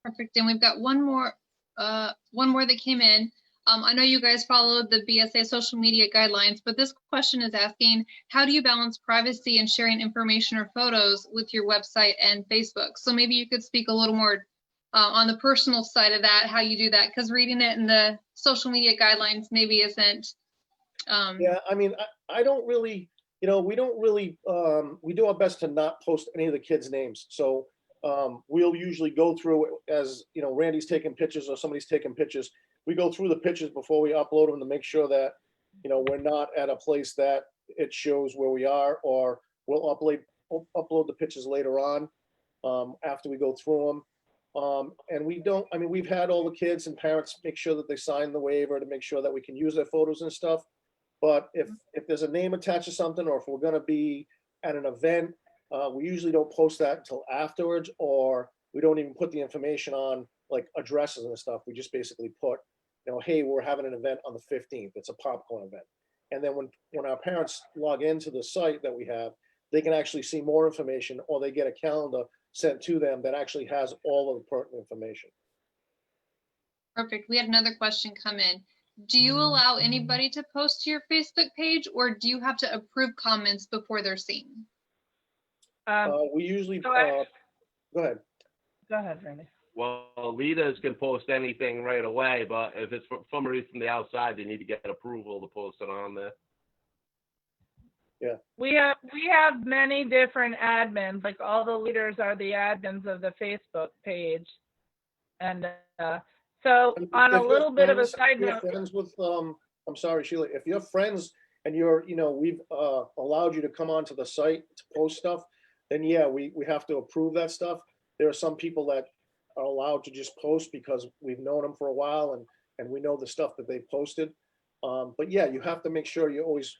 Perfect. And we've got one more that came in. I know you guys followed the BSA social media guidelines, but this question is asking, how do you balance privacy and sharing information or photos with your website and Facebook? So maybe you could speak a little more on the personal side of that, how you do that, because reading it in the social media guidelines maybe isn't. Yeah, I mean, I don't really, we don't really, we do our best to not post any of the kids' names. So we'll usually go through as, Randy's taking pictures or somebody's taking pictures. We go through the pictures before we upload them to make sure that, we're not at a place that it shows where we are, or we'll upload the pictures later on after we go through them. And we've had all the kids and parents make sure that they sign the waiver to make sure that we can use their photos and stuff. But if there's a name attached to something, or if we're going to be at an event, we usually don't post that until afterwards, or we don't even put the information on like addresses and stuff. We just basically put, hey, we're having an event on the 15th. It's a popcorn event. And then when our parents log into the site that we have, they can actually see more information, or they get a calendar sent to them that actually has all of the pertinent information. Perfect. We had another question come in. Do you allow anybody to post to your Facebook page, or do you have to approve comments before they're seen? We usually, so go ahead. Go ahead, Randy. Well, leaders can post anything right away, but if it's from somebody from the outside, they need to get approval to post it on there. Yeah. We have many different admins. Like all the leaders are the admins of the Facebook page, and so on a little bit of a side note. Friends with, I'm sorry, Sheila, if you're friends and you're, we've allowed you to come onto the site to post stuff, then yeah, we have to approve that stuff. There are some people that are allowed to just post because we've known them for a while and we know the stuff that they posted. But yeah, you have to make sure you're always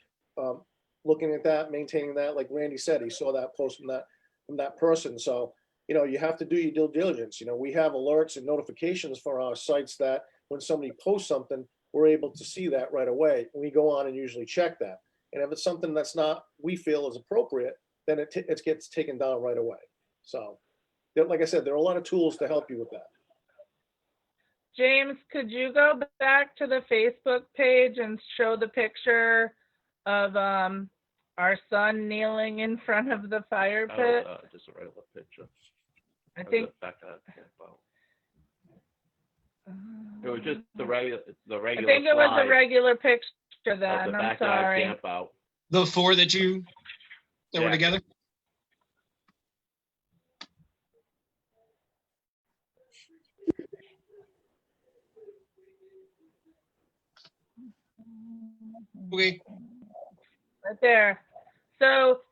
looking at that, maintaining that. Like Randy said, he saw that post from that person. So, you have to do your due diligence. We have alerts and notifications for our sites that when somebody posts something, we're able to see that right away. And we go on and usually check that. And if it's something that's not, we feel is appropriate, then it gets taken down right away. So, like I said, there are a lot of tools to help you with that. James, could you go back to the Facebook page and show the picture of our son kneeling in front of the fire pit? Just a regular picture. I think back to that campout. It was just the regular. I think it was a regular picture then. I'm sorry. Campout. The four that were together? Okay. Right there. So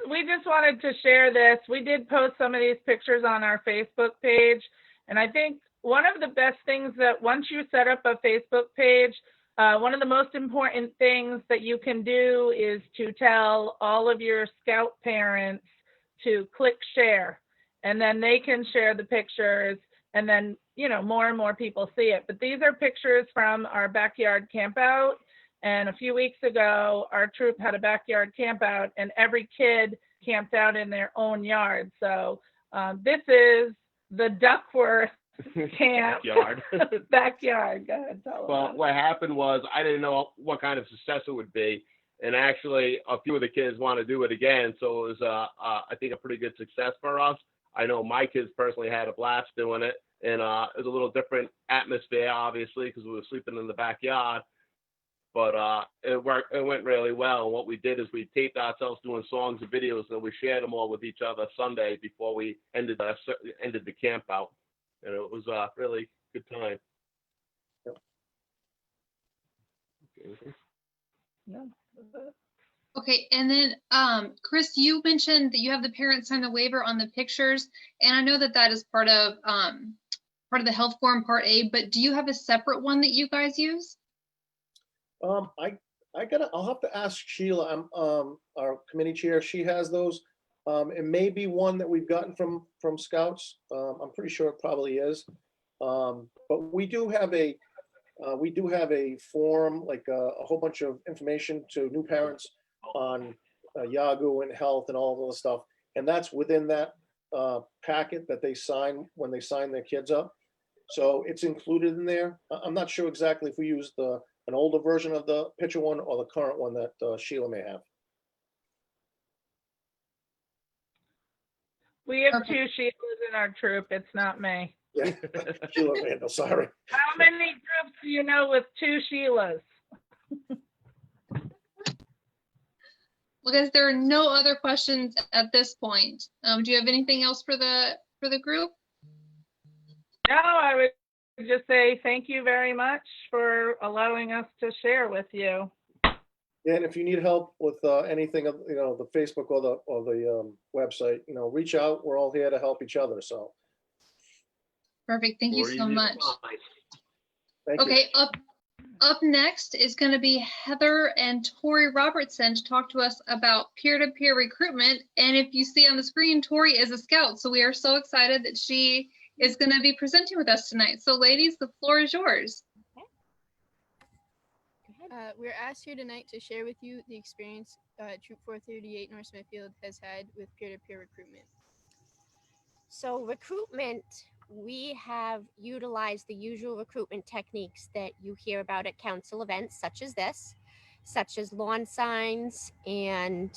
we just wanted to share this. We did post some of these pictures on our Facebook page. And I think one of the best things that once you set up a Facebook page, one of the most important things that you can do is to tell all of your Scout parents to click share. And then they can share the pictures, and then, more and more people see it. But these are pictures from our backyard campout. And a few weeks ago, our troop had a backyard camp out, and every kid camped out in their own yard. So this is the Duckworth camp backyard. Go ahead, tell them. Well, what happened was I didn't know what kind of success it would be, and actually a few of the kids want to do it again. So it was, I think, a pretty good success for us. I know my kids personally had a blast doing it, and it was a little different atmosphere, obviously, because we were sleeping in the backyard. But it went really well. And what we did is we taped ourselves doing songs and videos, and we shared them all with each other Sunday before we ended the camp out. And it was a really good time. Okay, and then Chris, you mentioned that you have the parents sign the waiver on the pictures, and I know that is part of the health form Part A. But do you have a separate one that you guys use? I'll have to ask Sheila, our committee chair. She has those. It may be one that we've gotten from Scouts. I'm pretty sure it probably is. But we do have a form, like a whole bunch of information to new parents on Yawgoog and health and all of the stuff. And that's within that packet that they sign when they sign their kids up. So it's included in there. I'm not sure exactly if we use an older version of the picture one or the current one that Sheila may have. We have two Sheilas in our troop. It's not me. Yeah, Sheila Randall, sorry. How many groups do you know with two Sheilas? Well, guys, there are no other questions at this point. Do you have anything else for the group? No, I would just say thank you very much for allowing us to share with you. And if you need help with anything, the Facebook or the website, reach out. We're all here to help each other. So. Perfect. Thank you so much. Thank you. Okay, up next is going to be Heather and Tori Robertson to talk to us about peer-to-peer recruitment. And if you see on the screen, Tori is a Scout, so we are so excited that she is going to be presenting with us tonight. So ladies, the floor is yours. We're asked here tonight to share with you the experience Troop 438 North Smithfield has had with peer-to-peer recruitment. So recruitment we have utilized the usual recruitment techniques that you hear about at council events such as this, such as lawn signs and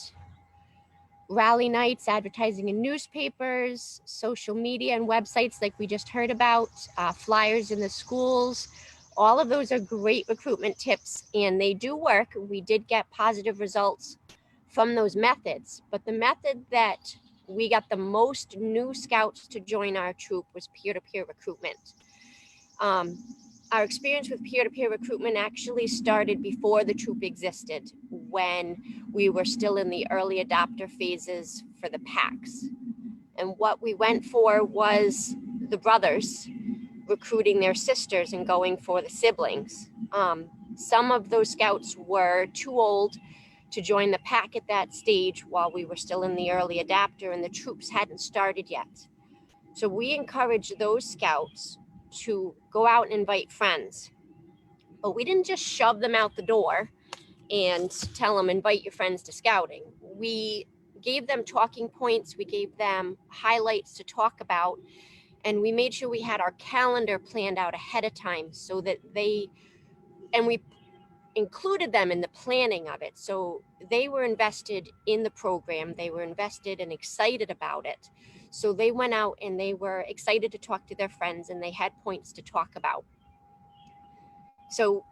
rally nights, advertising in newspapers, social media and websites like we just heard about, flyers in the schools. All of those are great recruitment tips and they do work. We did get positive results from those methods, but the method that we got the most new scouts to join our troop was peer-to-peer recruitment. Our experience with peer-to-peer recruitment actually started before the troop existed, when we were still in the early adopter phases for the packs. And what we went for was the brothers recruiting their sisters and going for the siblings. Some of those scouts were too old to join the pack at that stage while we were still in the early adapter and the troops hadn't started yet. So we encouraged those scouts to go out and invite friends. But we didn't just shove them out the door and tell them invite your friends to scouting. We gave them talking points, we gave them highlights to talk about, and we made sure we had our calendar planned out ahead of time so that we included them in the planning of it. So they were invested in the program, they were invested and excited about it. So they went out and they were excited to talk to their friends and they had points to talk about. So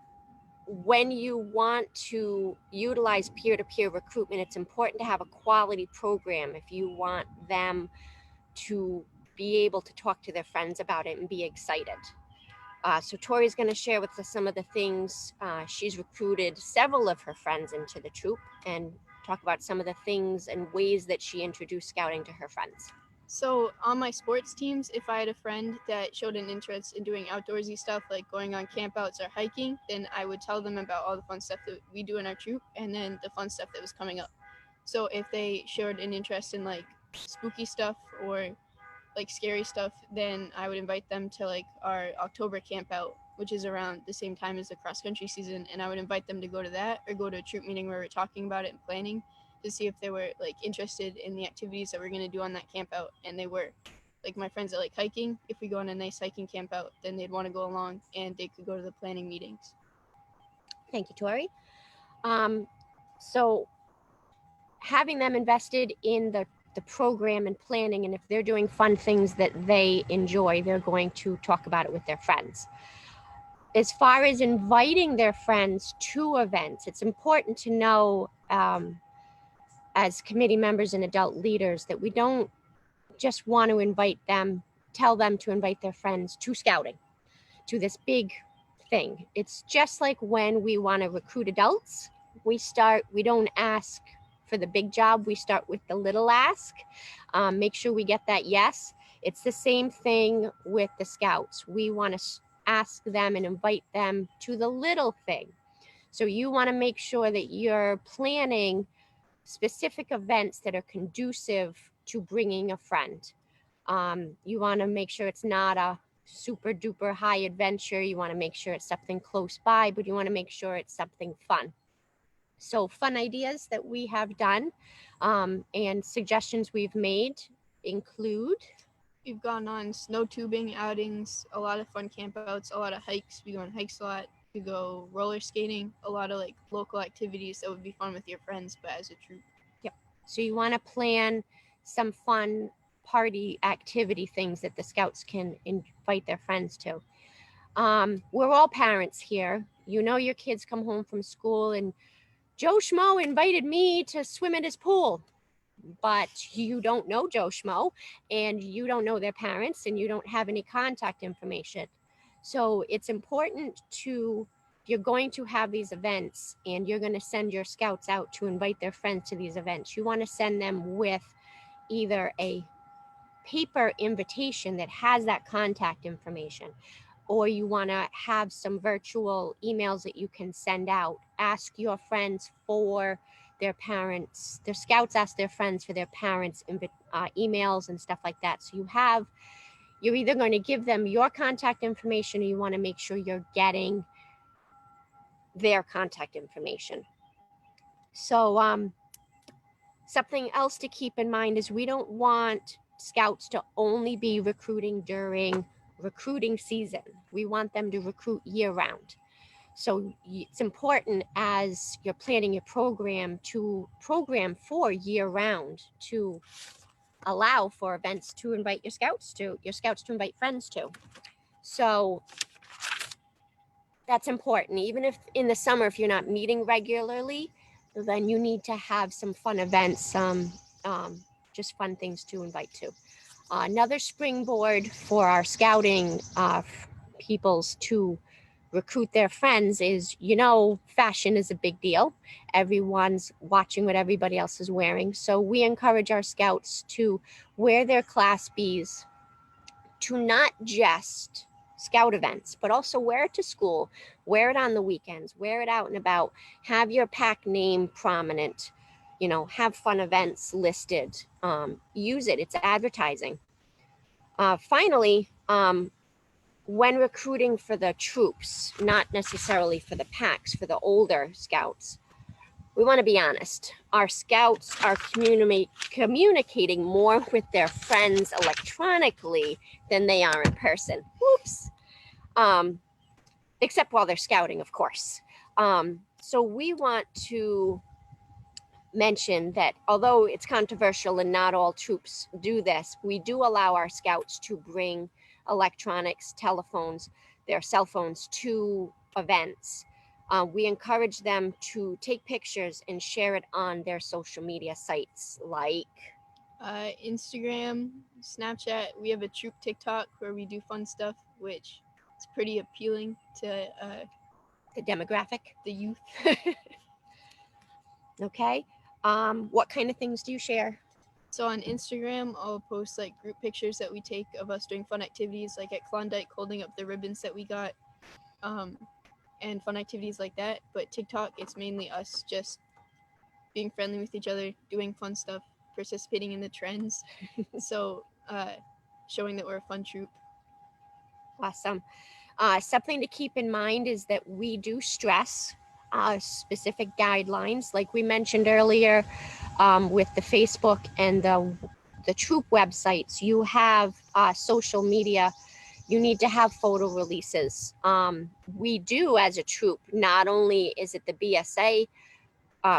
when you want to utilize peer-to-peer recruitment, it's important to have a quality program if you want them to be able to talk to their friends about it and be excited. So Tori's going to share with us some of the things. She's recruited several of her friends into the troop and talk about some of the things and ways that she introduced scouting to her friends. So on my sports teams, if I had a friend that showed an interest in doing outdoorsy stuff like going on campouts or hiking, then I would tell them about all the fun stuff that we do in our troop and then the fun stuff that was coming up. So if they showed an interest in like spooky stuff or like scary stuff, then I would invite them to like our October camp out, which is around the same time as the cross country season, and I would invite them to go to that or go to a troop meeting where we're talking about it and planning to see if they were like interested in the activities that we're going to do on that camp out. And they were. Like my friends that like hiking, if we go on a nice hiking camp out, then they'd want to go along and they could go to the planning meetings. Thank you, Tori. So having them invested in the program and planning, and if they're doing fun things that they enjoy, they're going to talk about it with their friends. As far as inviting their friends to events, it's important to know as committee members and adult leaders that we don't just want to tell them to invite their friends to scouting, to this big thing. It's just like when we want to recruit adults, we don't ask for the big job, we start with the little ask. Make sure we get that yes. It's the same thing with the scouts. We want to ask them and invite them to the little thing. So you want to make sure that you're planning specific events that are conducive to bringing a friend. You want to make sure it's not a super duper high adventure. You want to make sure it's something close by, but you want to make sure it's something fun. So fun ideas that we have done and suggestions we've made include. We've gone on snow tubing outings, a lot of fun campouts, a lot of hikes. We go on hikes a lot. We go roller skating, a lot of like local activities that would be fun with your friends, but as a troop. Yep. So you want to plan some fun party activity things that the scouts can invite their friends to. We're all parents here. You know your kids come home from school and Joe Schmo invited me to swim at his pool, but you don't know Joe Schmo and you don't know their parents and you don't have any contact information. So it's important if you're going to have these events and you're going to send your scouts out to invite their friends to these events, you want to send them with either a paper invitation that has that contact information, or you want to have some virtual emails that you can send out. Ask your friends for their parents. The scouts ask their friends for their parents' emails and stuff like that. So you're either going to give them your contact information or you want to make sure you're getting their contact information. So something else to keep in mind is we don't want scouts to only be recruiting during recruiting season. We want them to recruit year round. So it's important as you're planning your program to program for year round, to allow for events to invite your scouts to invite friends to. So that's important. Even if in the summer, if you're not meeting regularly, then you need to have some fun events, just fun things to invite to. Another springboard for our scouting peoples to recruit their friends is, fashion is a big deal. Everyone's watching what everybody else is wearing. So we encourage our scouts to wear their Class Bs to not just scout events, but also wear it to school, wear it on the weekends, wear it out and about, have your pack name prominent, have fun events listed, use it, it's advertising. Finally, when recruiting for the troops, not necessarily for the packs, for the older scouts, we want to be honest. Our scouts are communicating more with their friends electronically than they are in person. Whoops. Except while they're scouting, of course. So we want to mention that although it's controversial and not all troops do this, we do allow our scouts to bring electronics, telephones, their cell phones to events. We encourage them to take pictures and share it on their social media sites like Instagram, Snapchat. We have a troop TikTok where we do fun stuff, which is pretty appealing to the demographic, the youth. Okay. What kind of things do you share? So on Instagram, I'll post like group pictures that we take of us doing fun activities, like at Klondike holding up the ribbons that we got, and fun activities like that. But TikTok, it's mainly us just being friendly with each other, doing fun stuff, participating in the trends. So showing that we're a fun troop. Awesome. Something to keep in mind is that we do stress specific guidelines, like we mentioned earlier, with the Facebook and the troop websites. You have social media. You need to have photo releases. We do as a troop. Not only is it the BSA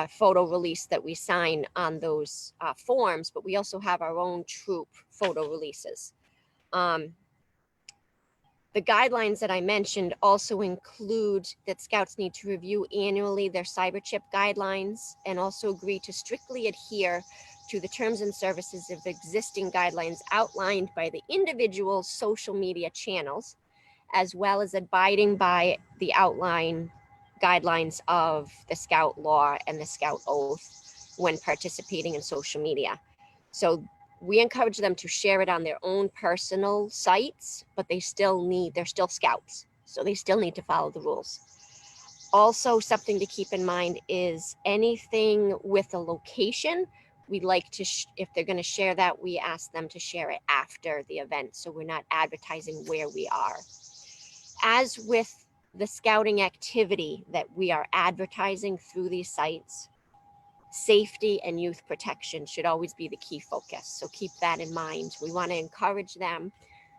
photo release that we sign on those forms, but we also have our own troop photo releases. The guidelines that I mentioned also include that scouts need to review annually their cyber chip guidelines and also agree to strictly adhere to the terms and services of existing guidelines outlined by the individual social media channels, as well as abiding by the outline guidelines of the Scout law and the Scout oath when participating in social media. So we encourage them to share it on their own personal sites, but they're still scouts. So they still need to follow the rules. Also, something to keep in mind is anything with a location, we'd like to, if they're going to share that, we ask them to share it after the event. So we're not advertising where we are. As with the scouting activity that we are advertising through these sites, safety and youth protection should always be the key focus. So keep that in mind. We want to encourage them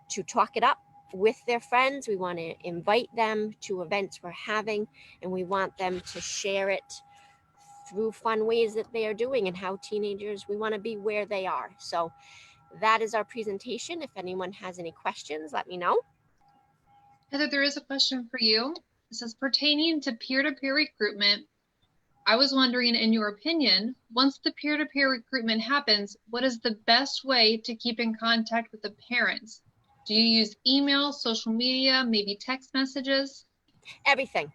to talk it up with their friends. We want to invite them to events we're having, and we want them to share it through fun ways that they are doing and how teenagers, we want to be where they are. So that is our presentation. If anyone has any questions, let me know. Heather, there is a question for you. It says, pertaining to peer-to-peer recruitment, I was wondering, in your opinion, once the peer-to-peer recruitment happens, what is the best way to keep in contact with the parents? Do you use email, social media, maybe text messages? Everything.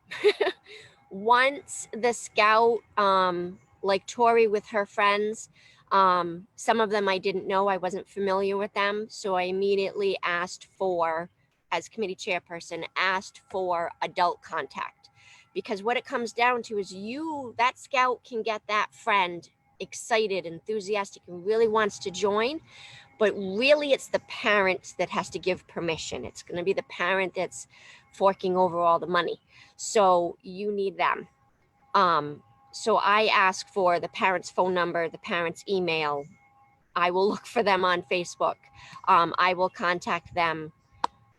Once the scout, like Tori with her friends, some of them I didn't know, I wasn't familiar with them. So I immediately asked for, as committee chairperson, asked for adult contact. Because what it comes down to is that scout can get that friend excited, enthusiastic, and really wants to join. But really it's the parent that has to give permission. It's going to be the parent that's forking over all the money. So you need them. So I ask for the parent's phone number, the parent's email, I will look for them on Facebook. I will contact them,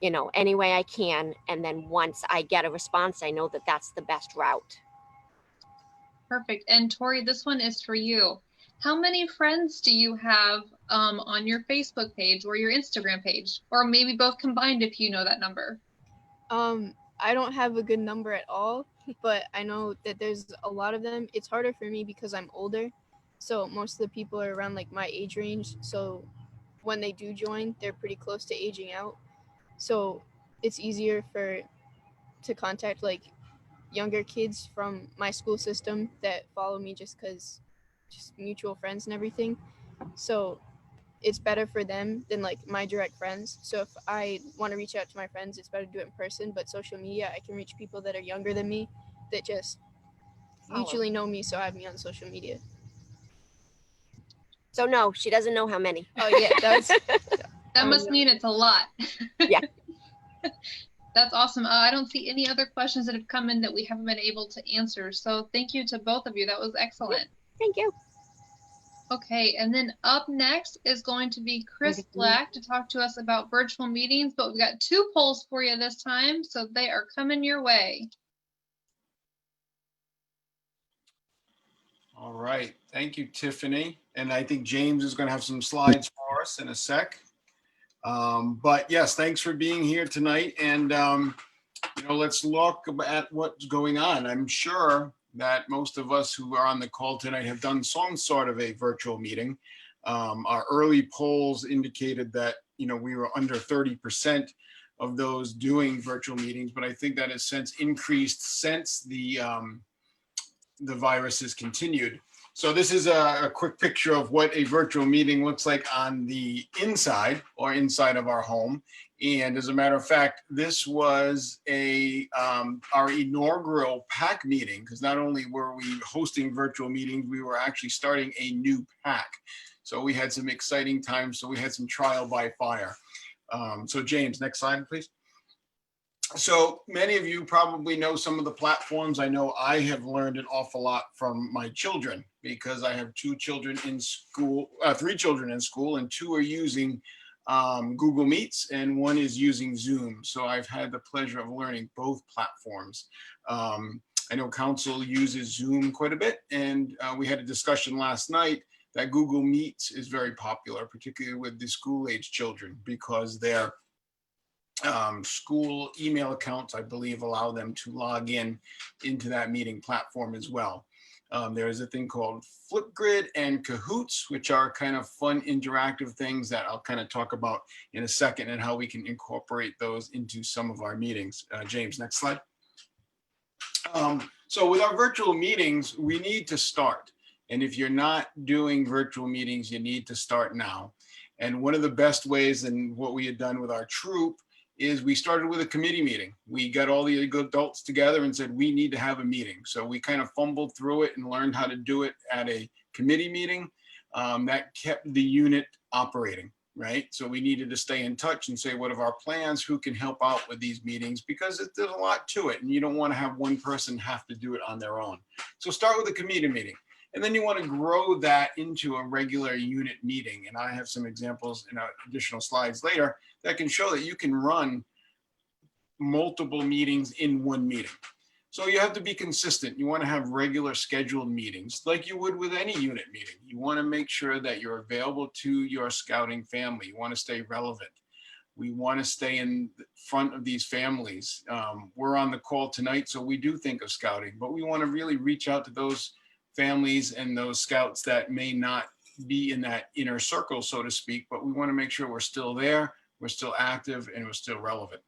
you know, any way I can. And then once I get a response, I know that that's the best route. Perfect. And Tori, this one is for you. How many friends do you have on your Facebook page or your Instagram page? Or maybe both combined if you know that number. I don't have a good number at all, but I know that there's a lot of them. It's harder for me because I'm older. So most of the people are around like my age range. So when they do join, they're pretty close to aging out. So it's easier to contact like younger kids from my school system that follow me just mutual friends and everything. So it's better for them than like my direct friends. So if I want to reach out to my friends, it's better to do it in person. But social media, I can reach people that are younger than me that just mutually know me, so have me on social media. So no, she doesn't know how many. Oh yeah, that must mean it's a lot. Yeah. That's awesome. I don't see any other questions that have come in that we haven't been able to answer. So thank you to both of you. That was excellent. Thank you. Okay, and then up next is going to be Chris Black to talk to us about virtual meetings, but we've got 2 polls for you this time, so they are coming your way. All right, thank you, Tiffany. And I think James is going to have some slides for us in a sec. But yes, thanks for being here tonight. And, let's look at what's going on. I'm sure that most of us who are on the call tonight have done some sort of a virtual meeting. Our early polls indicated that, we were under 30% of those doing virtual meetings, but I think that has since increased since the virus has continued. So this is a quick picture of what a virtual meeting looks like on the inside or inside of our home. And as a matter of fact, this was our inaugural PAC meeting, because not only were we hosting virtual meetings, we were actually starting a new PAC. So we had some exciting times. So we had some trial by fire. So James, next slide, please. So many of you probably know some of the platforms. I know I have learned an awful lot from my children because I have 2 children in school, 3 children in school, and 2 are using Google Meets and 1 is using Zoom. So I've had the pleasure of learning both platforms. I know Council uses Zoom quite a bit, and we had a discussion last night that Google Meets is very popular, particularly with the school-age children, because they're school email accounts, I believe, allow them to log into that meeting platform as well. There is a thing called Flipgrid and Cahoots, which are kind of fun interactive things that I'll kind of talk about in a second and how we can incorporate those into some of our meetings. James, next slide. So with our virtual meetings, we need to start. And if you're not doing virtual meetings, you need to start now. And one of the best ways, and what we had done with our troop, is we started with a committee meeting. We got all the adults together and said, we need to have a meeting. So we kind of fumbled through it and learned how to do it at a committee meeting. That kept the unit operating, right? So we needed to stay in touch and say, what are our plans? Who can help out with these meetings? Because there's a lot to it and you don't want to have one person have to do it on their own. So start with a committee meeting. And then you want to grow that into a regular unit meeting. And I have some examples in additional slides later that can show that you can run multiple meetings in one meeting. So you have to be consistent. You want to have regular scheduled meetings like you would with any unit meeting. You want to make sure that you're available to your scouting family. You want to stay relevant. We want to stay in front of these families. We're on the call tonight, so we do think of scouting, but we want to really reach out to those families and those scouts that may not be in that inner circle, so to speak, but we want to make sure we're still there, we're still active, and we're still relevant.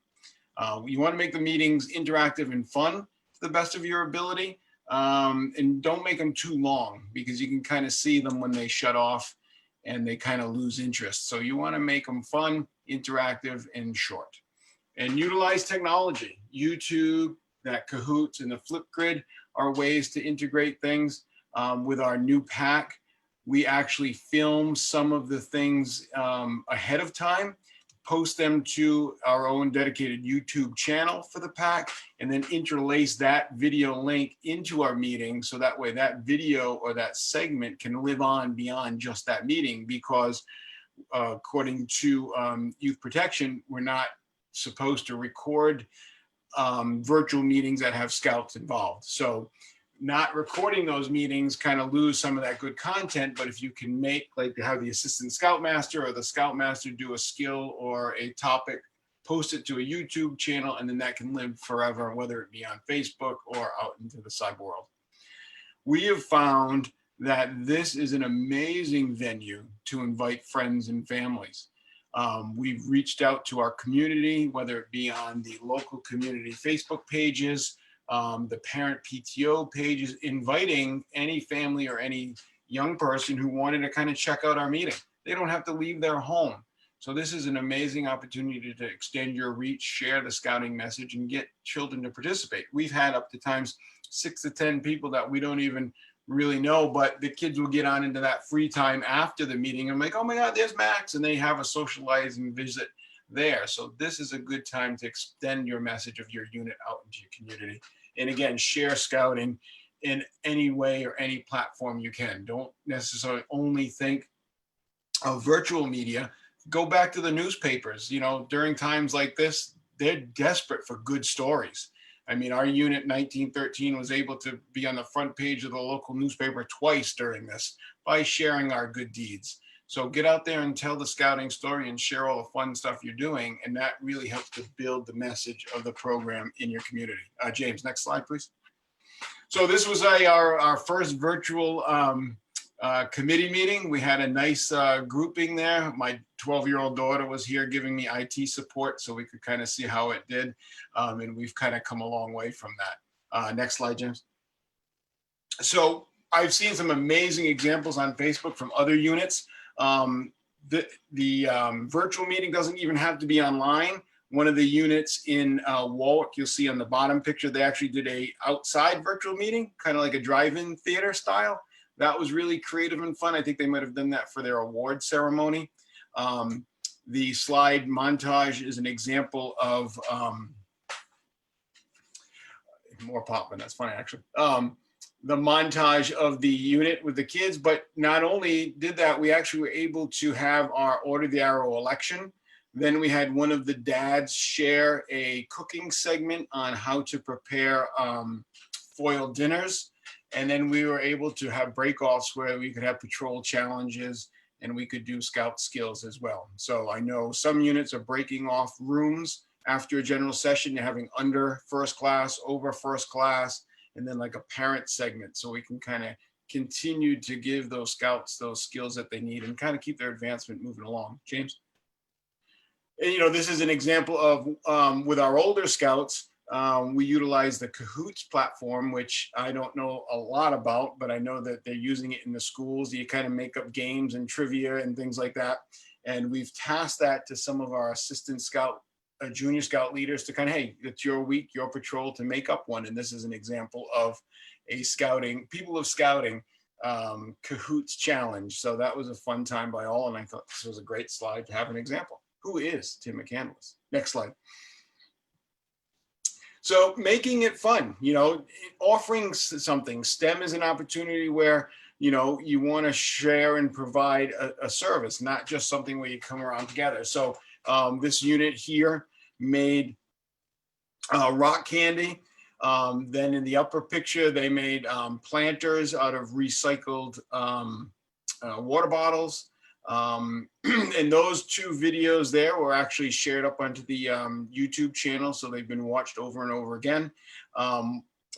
You want to make the meetings interactive and fun to the best of your ability, and don't make them too long because you can kind of see them when they shut off and they kind of lose interest. So you want to make them fun, interactive, and short. And utilize technology. YouTube, that Cahoots, and the Flipgrid are ways to integrate things. With our new pack, we actually film some of the things ahead of time, post them to our own dedicated YouTube channel for the pack, and then interlace that video link into our meeting. So that way that video or that segment can live on beyond just that meeting, because according to youth protection, we're not supposed to record virtual meetings that have scouts involved. So not recording those meetings kind of lose some of that good content, but if you can make, like, have the assistant scoutmaster or the scoutmaster do a skill or a topic, post it to a YouTube channel, and then that can live forever, whether it be on Facebook or out into the cyber world. We have found that this is an amazing venue to invite friends and families. We've reached out to our community, whether it be on the local community Facebook pages, the parent PTO pages, inviting any family or any young person who wanted to kind of check out our meeting. They don't have to leave their home. So this is an amazing opportunity to extend your reach, share the scouting message, and get children to participate. We've had up to times 6 to 10 people that we don't even really know, but the kids will get on into that free time after the meeting. I'm like, oh my God, there's Max. And they have a socializing visit there. So this is a good time to extend your message of your unit out into your community. And again, share scouting in any way or any platform you can. Don't necessarily only think of virtual media. Go back to the newspapers. You know, during times like this, they're desperate for good stories. I mean, our unit 1913 was able to be on the front page of the local newspaper twice during this by sharing our good deeds. So get out there and tell the scouting story and share all the fun stuff you're doing. And that really helps to build the message of the program in your community. James, next slide, please. So this was our first virtual committee meeting. We had a nice grouping there. My 12-year-old daughter was here giving me IT support so we could kind of see how it did. And we've kind of come a long way from that. Next slide, James. So I've seen some amazing examples on Facebook from other units. The virtual meeting doesn't even have to be online. One of the units in Warwick, you'll see on the bottom picture, they actually did a outside virtual meeting, kind of like a drive-in theater style. That was really creative and fun. I think they might have done that for their award ceremony. The slide montage is an example of more popping. That's funny, actually. The montage of the unit with the kids, but not only did that, we actually were able to have our Order the Arrow election. Then we had one of the dads share a cooking segment on how to prepare foil dinners. And then we were able to have break-offs where we could have patrol challenges and we could do scout skills as well. So I know some units are breaking off rooms after a general session. You're having under first class, over first class, and then like a parent segment. So we can kind of continue to give those scouts those skills that they need and kind of keep their advancement moving along. James? And, you know, this is an example of with our older scouts, we utilize the Cahoots platform, which I don't know a lot about, but I know that they're using it in the schools. You kind of make up games and trivia and things like that. And we've tasked that to some of our assistant scout, junior scout leaders to kind of, hey, it's your week, your patrol, to make up one. And this is an example of a scouting, people of scouting Cahoots challenge. So that was a fun time by all. And I thought this was a great slide to have an example. Who is Tim McCandless? Next slide. So making it fun, you know, offering something. STEM is an opportunity where, you know, you want to share and provide a service, not just something where you come around together. So this unit here made rock candy. Then in the upper picture, they made planters out of recycled water bottles. And those two videos there were actually shared up onto the YouTube channel, so they've been watched over and over again.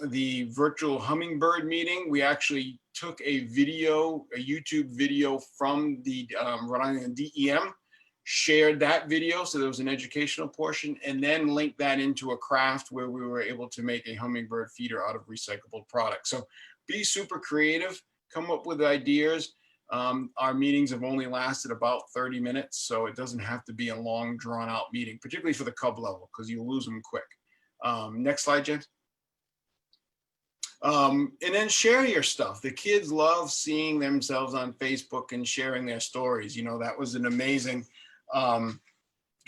The virtual hummingbird meeting, we actually took a video, a YouTube video from the Rhode Island DEM, shared that video, so there was an educational portion, and then linked that into a craft where we were able to make a hummingbird feeder out of recyclable products. So be super creative, come up with ideas. Our meetings have only lasted about 30 minutes, so it doesn't have to be a long, drawn-out meeting, particularly for the cub level, because you lose them quick. Next slide, James. And then share your stuff. The kids love seeing themselves on Facebook and sharing their stories. You know, that was an amazing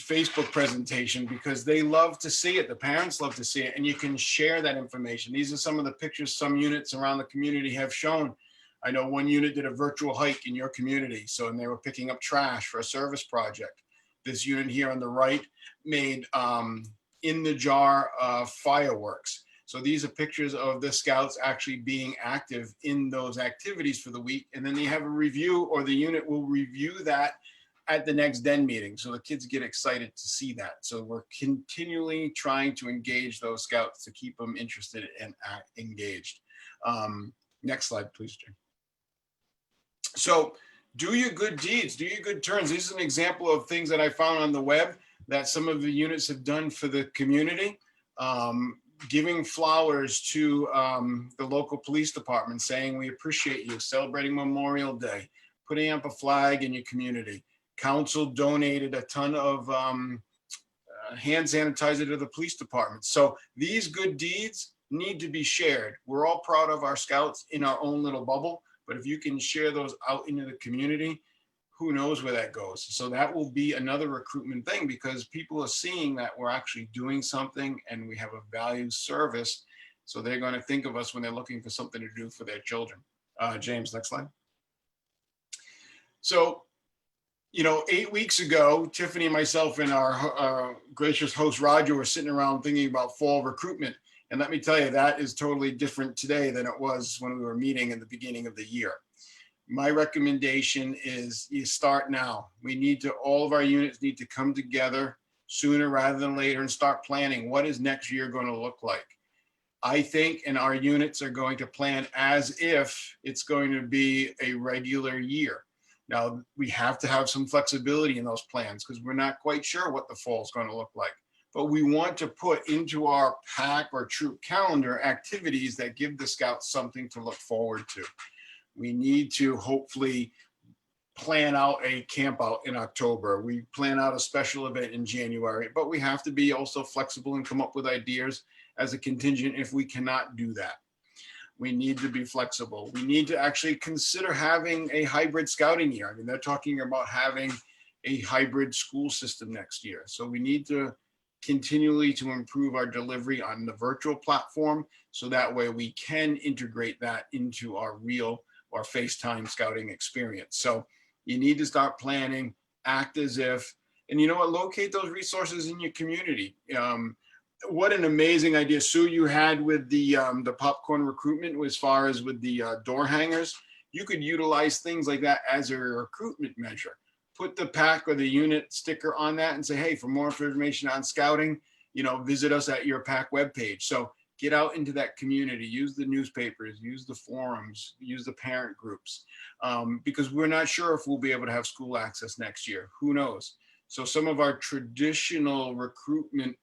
Facebook presentation because they love to see it. The parents love to see it, and you can share that information. These are some of the pictures some units around the community have shown. I know one unit did a virtual hike in your community, and they were picking up trash for a service project. This unit here on the right made in the jar fireworks. So these are pictures of the scouts actually being active in those activities for the week. And then they have a review, or the unit will review that at the next den meeting. So the kids get excited to see that. So we're continually trying to engage those scouts to keep them interested and engaged. Next slide, please, Jane. So do your good deeds, do your good turns. This is an example of things that I found on the web that some of the units have done for the community. Giving flowers to the local police department, saying we appreciate you, celebrating Memorial Day, putting up a flag in your community. Council donated a ton of hand sanitizer to the police department. So these good deeds need to be shared. We're all proud of our scouts in our own little bubble, but if you can share those out into the community, who knows where that goes. So that will be another recruitment thing, because people are seeing that we're actually doing something and we have a valued service. So they're going to think of us when they're looking for something to do for their children. James, next slide. So, 8 weeks ago, Tiffany and myself and our gracious host Roger were sitting around thinking about fall recruitment. And let me tell you, that is totally different today than it was when we were meeting in the beginning of the year. My recommendation is you start now. All of our units need to come together sooner rather than later and start planning. What is next year going to look like? I think, and our units are going to plan as if it's going to be a regular year. Now, we have to have some flexibility in those plans because we're not quite sure what the fall is going to look like. But we want to put into our pack or troop calendar activities that give the scouts something to look forward to. We need to hopefully plan out a camp out in October. We plan out a special event in January, but we have to be also flexible and come up with ideas as a contingent if we cannot do that. We need to be flexible. We need to actually consider having a hybrid scouting year. I mean, they're talking about having a hybrid school system next year. So we need to continually to improve our delivery on the virtual platform. So that way we can integrate that into our real or FaceTime scouting experience. So you need to start planning, act as if, and you know what, locate those resources in your community. What an amazing idea, Sue, you had with the popcorn recruitment as far as with the door hangers. You could utilize things like that as a recruitment measure. Put the pack or the unit sticker on that and say, hey, for more information on scouting, visit us at your pack webpage. So get out into that community, use the newspapers, use the forums, use the parent groups, because we're not sure if we'll be able to have school access next year. Who knows? So some of our traditional recruitment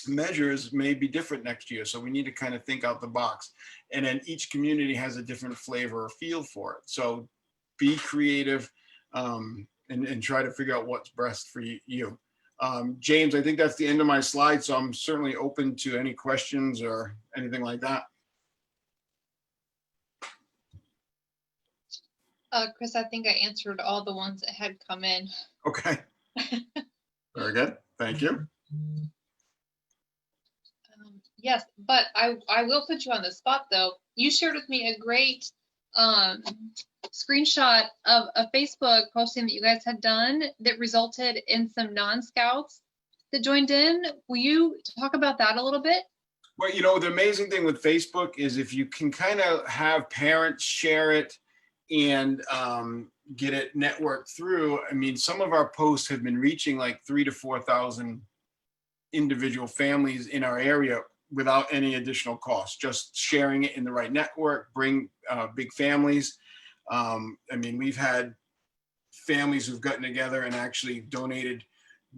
measures may be different next year. So we need to kind of think out the box. And then each community has a different flavor or feel for it. So be creative and try to figure out what's best for you. James, I think that's the end of my slide, so I'm certainly open to any questions or anything like that. Chris, I think I answered all the ones that had come in. Okay. Very good. Thank you. Yes, but I will put you on the spot, though. You shared with me a great screenshot of a Facebook posting that you guys had done that resulted in some non-scouts that joined in. Will you talk about that a little bit? Well, the amazing thing with Facebook is if you can kind of have parents share it and get it networked through. I mean, some of our posts have been reaching like 3,000 to 4,000 individual families in our area without any additional cost, just sharing it in the right network, bring big families. I mean, we've had families who've gotten together and actually donated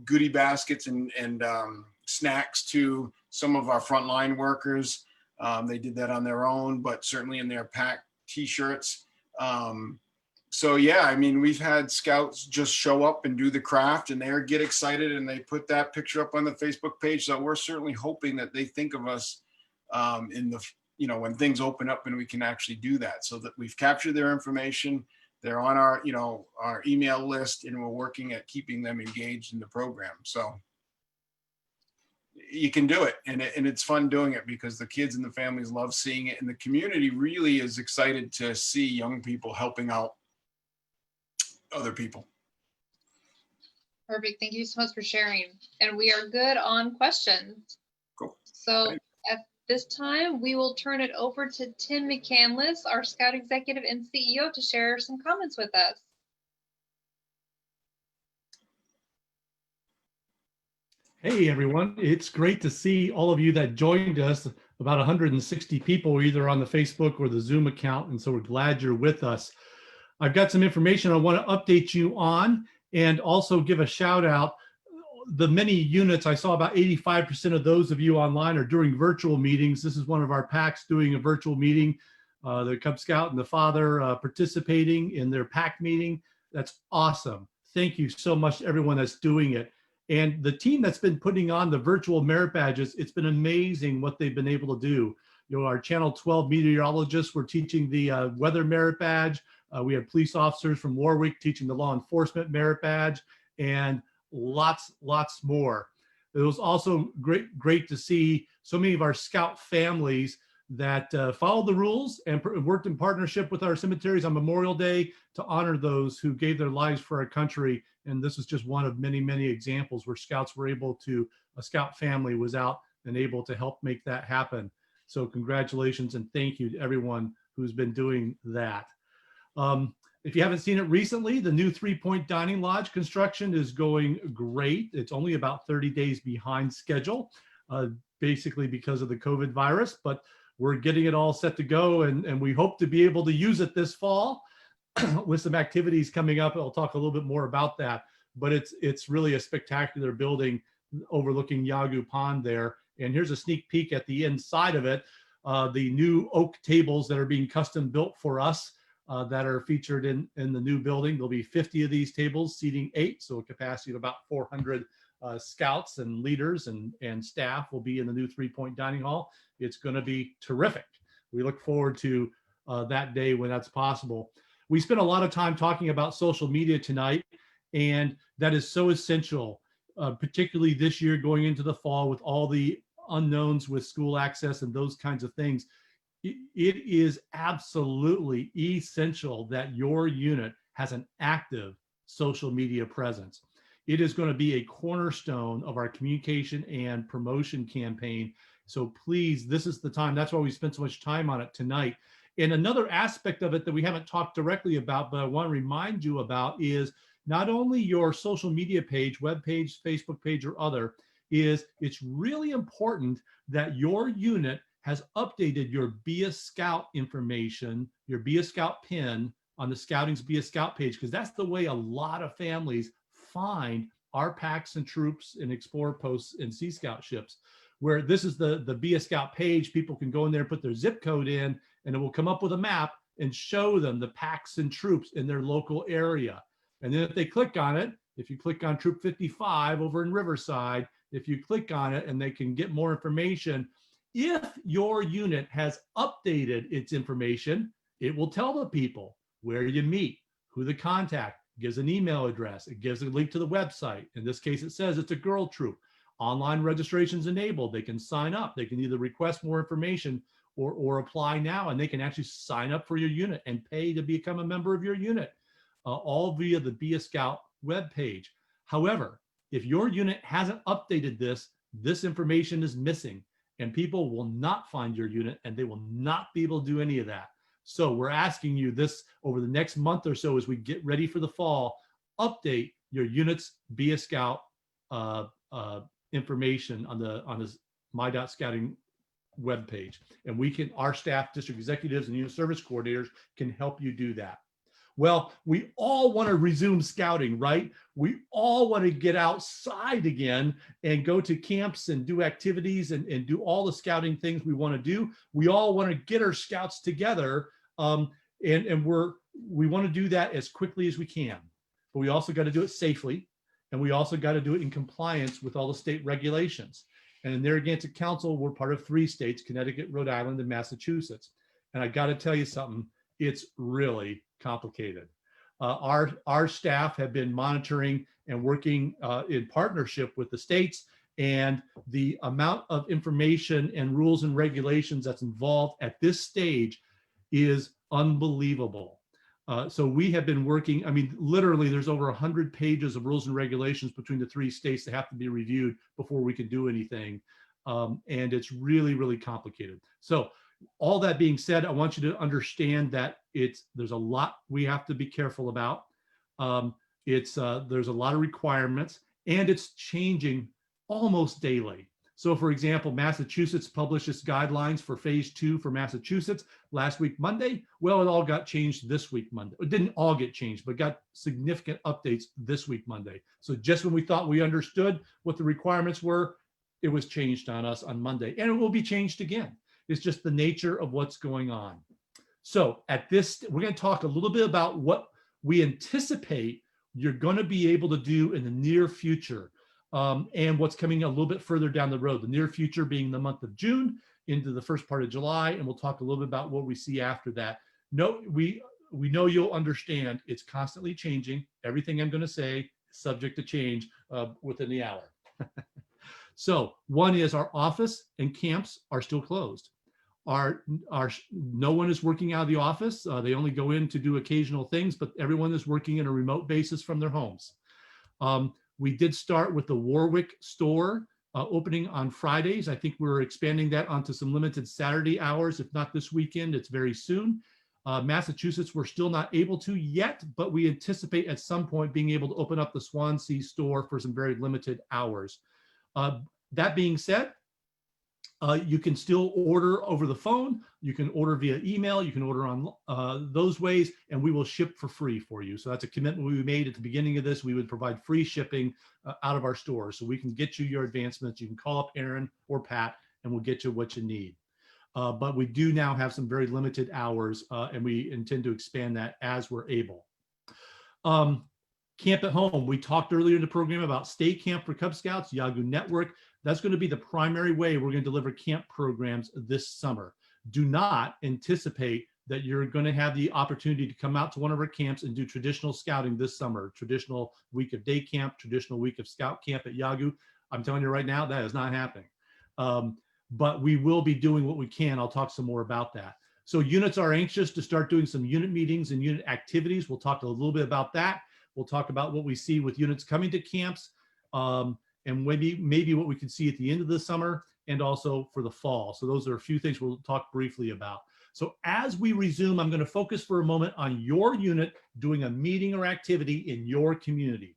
goodie baskets and snacks to some of our frontline workers. They did that on their own, but certainly in their pack t-shirts. So yeah, I mean, we've had scouts just show up and do the craft and they get excited and they put that picture up on the Facebook page. So we're certainly hoping that they think of us in the, when things open up and we can actually do that, so that we've captured their information. they're on our, our email list, and we're working at keeping them engaged in the program. So you can do it, and it's fun doing it because the kids and the families love seeing it, and the community really is excited to see young people helping out other people. Perfect. Thank you so much for sharing. And we are good on questions. Cool. So at this time, we will turn it over to Tim McCandless, our Scout Executive and CEO, to share some comments with us. Hey, everyone. It's great to see all of you that joined us. About 160 people either on the Facebook or the Zoom account, and so we're glad you're with us. I've got some information I want to update you on and also give a shout out. The many units, I saw about 85% of those of you online are doing virtual meetings. This is one of our PACs doing a virtual meeting. The Cub Scout and the father participating in their PAC meeting. That's awesome. Thank you so much to everyone that's doing it. And the team that's been putting on the virtual merit badges, it's been amazing what they've been able to do. Our Channel 12 meteorologists were teaching the weather merit badge. We had police officers from Warwick teaching the law enforcement merit badge, and lots more. It was also great to see so many of our Scout families that followed the rules and worked in partnership with our cemeteries on Memorial Day to honor those who gave their lives for our country. And this is just one of many examples where Scouts were able to, a Scout family was out and able to help make that happen. So congratulations and thank you to everyone who's been doing that. If you haven't seen it recently, the new 3-point dining lodge construction is going great. It's only about 30 days behind schedule, basically because of the COVID virus, but we're getting it all set to go, and we hope to be able to use it this fall with some activities coming up. I'll talk a little bit more about that, but it's really a spectacular building overlooking Yawgoog Pond there. And here's a sneak peek at the inside of it. The new oak tables that are being custom built for us that are featured in the new building. There'll be 50 of these tables, seating 8, so a capacity of about 400 Scouts and leaders and staff will be in the new 3-point dining hall. It's going to be terrific. We look forward to that day when that's possible. We spent a lot of time talking about social media tonight, and that is so essential, particularly this year going into the fall with all the unknowns with school access and those kinds of things. It is absolutely essential that your unit has an active social media presence. It is going to be a cornerstone of our communication and promotion campaign. So please, this is the time. That's why we spent so much time on it tonight. And another aspect of it that we haven't talked directly about, but I want to remind you about, is not only your social media page, web page, Facebook page, or other, is it's really important that your unit has updated your Be a Scout information, your Be a Scout pin on the Scouting's Be a Scout page, because that's the way a lot of families find our packs and troops and Explorer posts and Sea Scout ships. Where this is the Be a Scout page, people can go in there and put their zip code in, and it will come up with a map and show them the packs and troops in their local area. And then if they click on it, if you click on Troop 55 over in Riverside, if you click on it and they can get more information, if your unit has updated its information, it will tell the people where you meet, who the contact, gives an email address, it gives a link to the website. In this case, it says it's a girl troop. Online registration's enabled. They can sign up. They can either request more information or apply now, and they can actually sign up for your unit and pay to become a member of your unit, all via the Be a Scout webpage. However, if your unit hasn't updated this information is missing, and people will not find your unit, and they will not be able to do any of that. So we're asking you this over the next month or so as we get ready for the fall, update your unit's Be a Scout information on the My.Scouting webpage. And our staff, district executives and unit service coordinators can help you do that. Well, we all want to resume scouting, right? We all want to get outside again and go to camps and do activities and do all the scouting things we want to do. We all want to get our scouts together, and we want to do that as quickly as we can. But we also got to do it safely, and we also got to do it in compliance with all the state regulations. And in Narragansett Council, we're part of 3 states, Connecticut, Rhode Island, and Massachusetts. And I got to tell you something, it's really complicated. Our staff have been monitoring and working in partnership with the states, and the amount of information and rules and regulations that's involved at this stage is unbelievable. So we have been working, I mean, literally there's over 100 pages of rules and regulations between the 3 states that have to be reviewed before we can do anything. And it's really, really complicated. So all that being said, I want you to understand that there's a lot we have to be careful about. There's a lot of requirements, and it's changing almost daily. So for example, Massachusetts published its guidelines for phase 2 for Massachusetts last week, Monday. Well, it all got changed this week, Monday. It didn't all get changed, but got significant updates this week, Monday. So just when we thought we understood what the requirements were, it was changed on us on Monday, and it will be changed again. It's just the nature of what's going on. So at this, we're going to talk a little bit about what we anticipate you're going to be able to do in the near future, and what's coming a little bit further down the road. The near future being the month of June into the first part of July, and we'll talk a little bit about what we see after that. No, we know you'll understand it's constantly changing. Everything I'm going to say is subject to change within the hour. So one is our office and camps are still closed. No one is working out of the office. They only go in to do occasional things, but everyone is working in a remote basis from their homes. We did start with the Warwick store opening on Fridays. I think we're expanding that onto some limited Saturday hours. If not this weekend, it's very soon. Massachusetts, we're still not able to yet, but we anticipate at some point being able to open up the Swansea store for some very limited hours. That being said, you can still order over the phone, you can order via email, you can order on those ways, and we will ship for free for you. So that's a commitment we made at the beginning of this. We would provide free shipping out of our stores. So we can get you your advancements. You can call up Aaron or Pat, and we'll get you what you need. But we do now have some very limited hours, and we intend to expand that as we're able. Camp at home. We talked earlier in the program about state camp for Cub Scouts, Yawgoog Network. That's going to be the primary way we're going to deliver camp programs this summer. Do not anticipate that you're going to have the opportunity to come out to one of our camps and do traditional scouting this summer, traditional week of day camp, traditional week of scout camp at Yawgoog. I'm telling you right now, that is not happening. But we will be doing what we can. I'll talk some more about that. So units are anxious to start doing some unit meetings and unit activities. We'll talk a little bit about that. We'll talk about what we see with units coming to camps, and maybe what we can see at the end of the summer and also for the fall. So those are a few things we'll talk briefly about. So as we resume, I'm going to focus for a moment on your unit doing a meeting or activity in your community.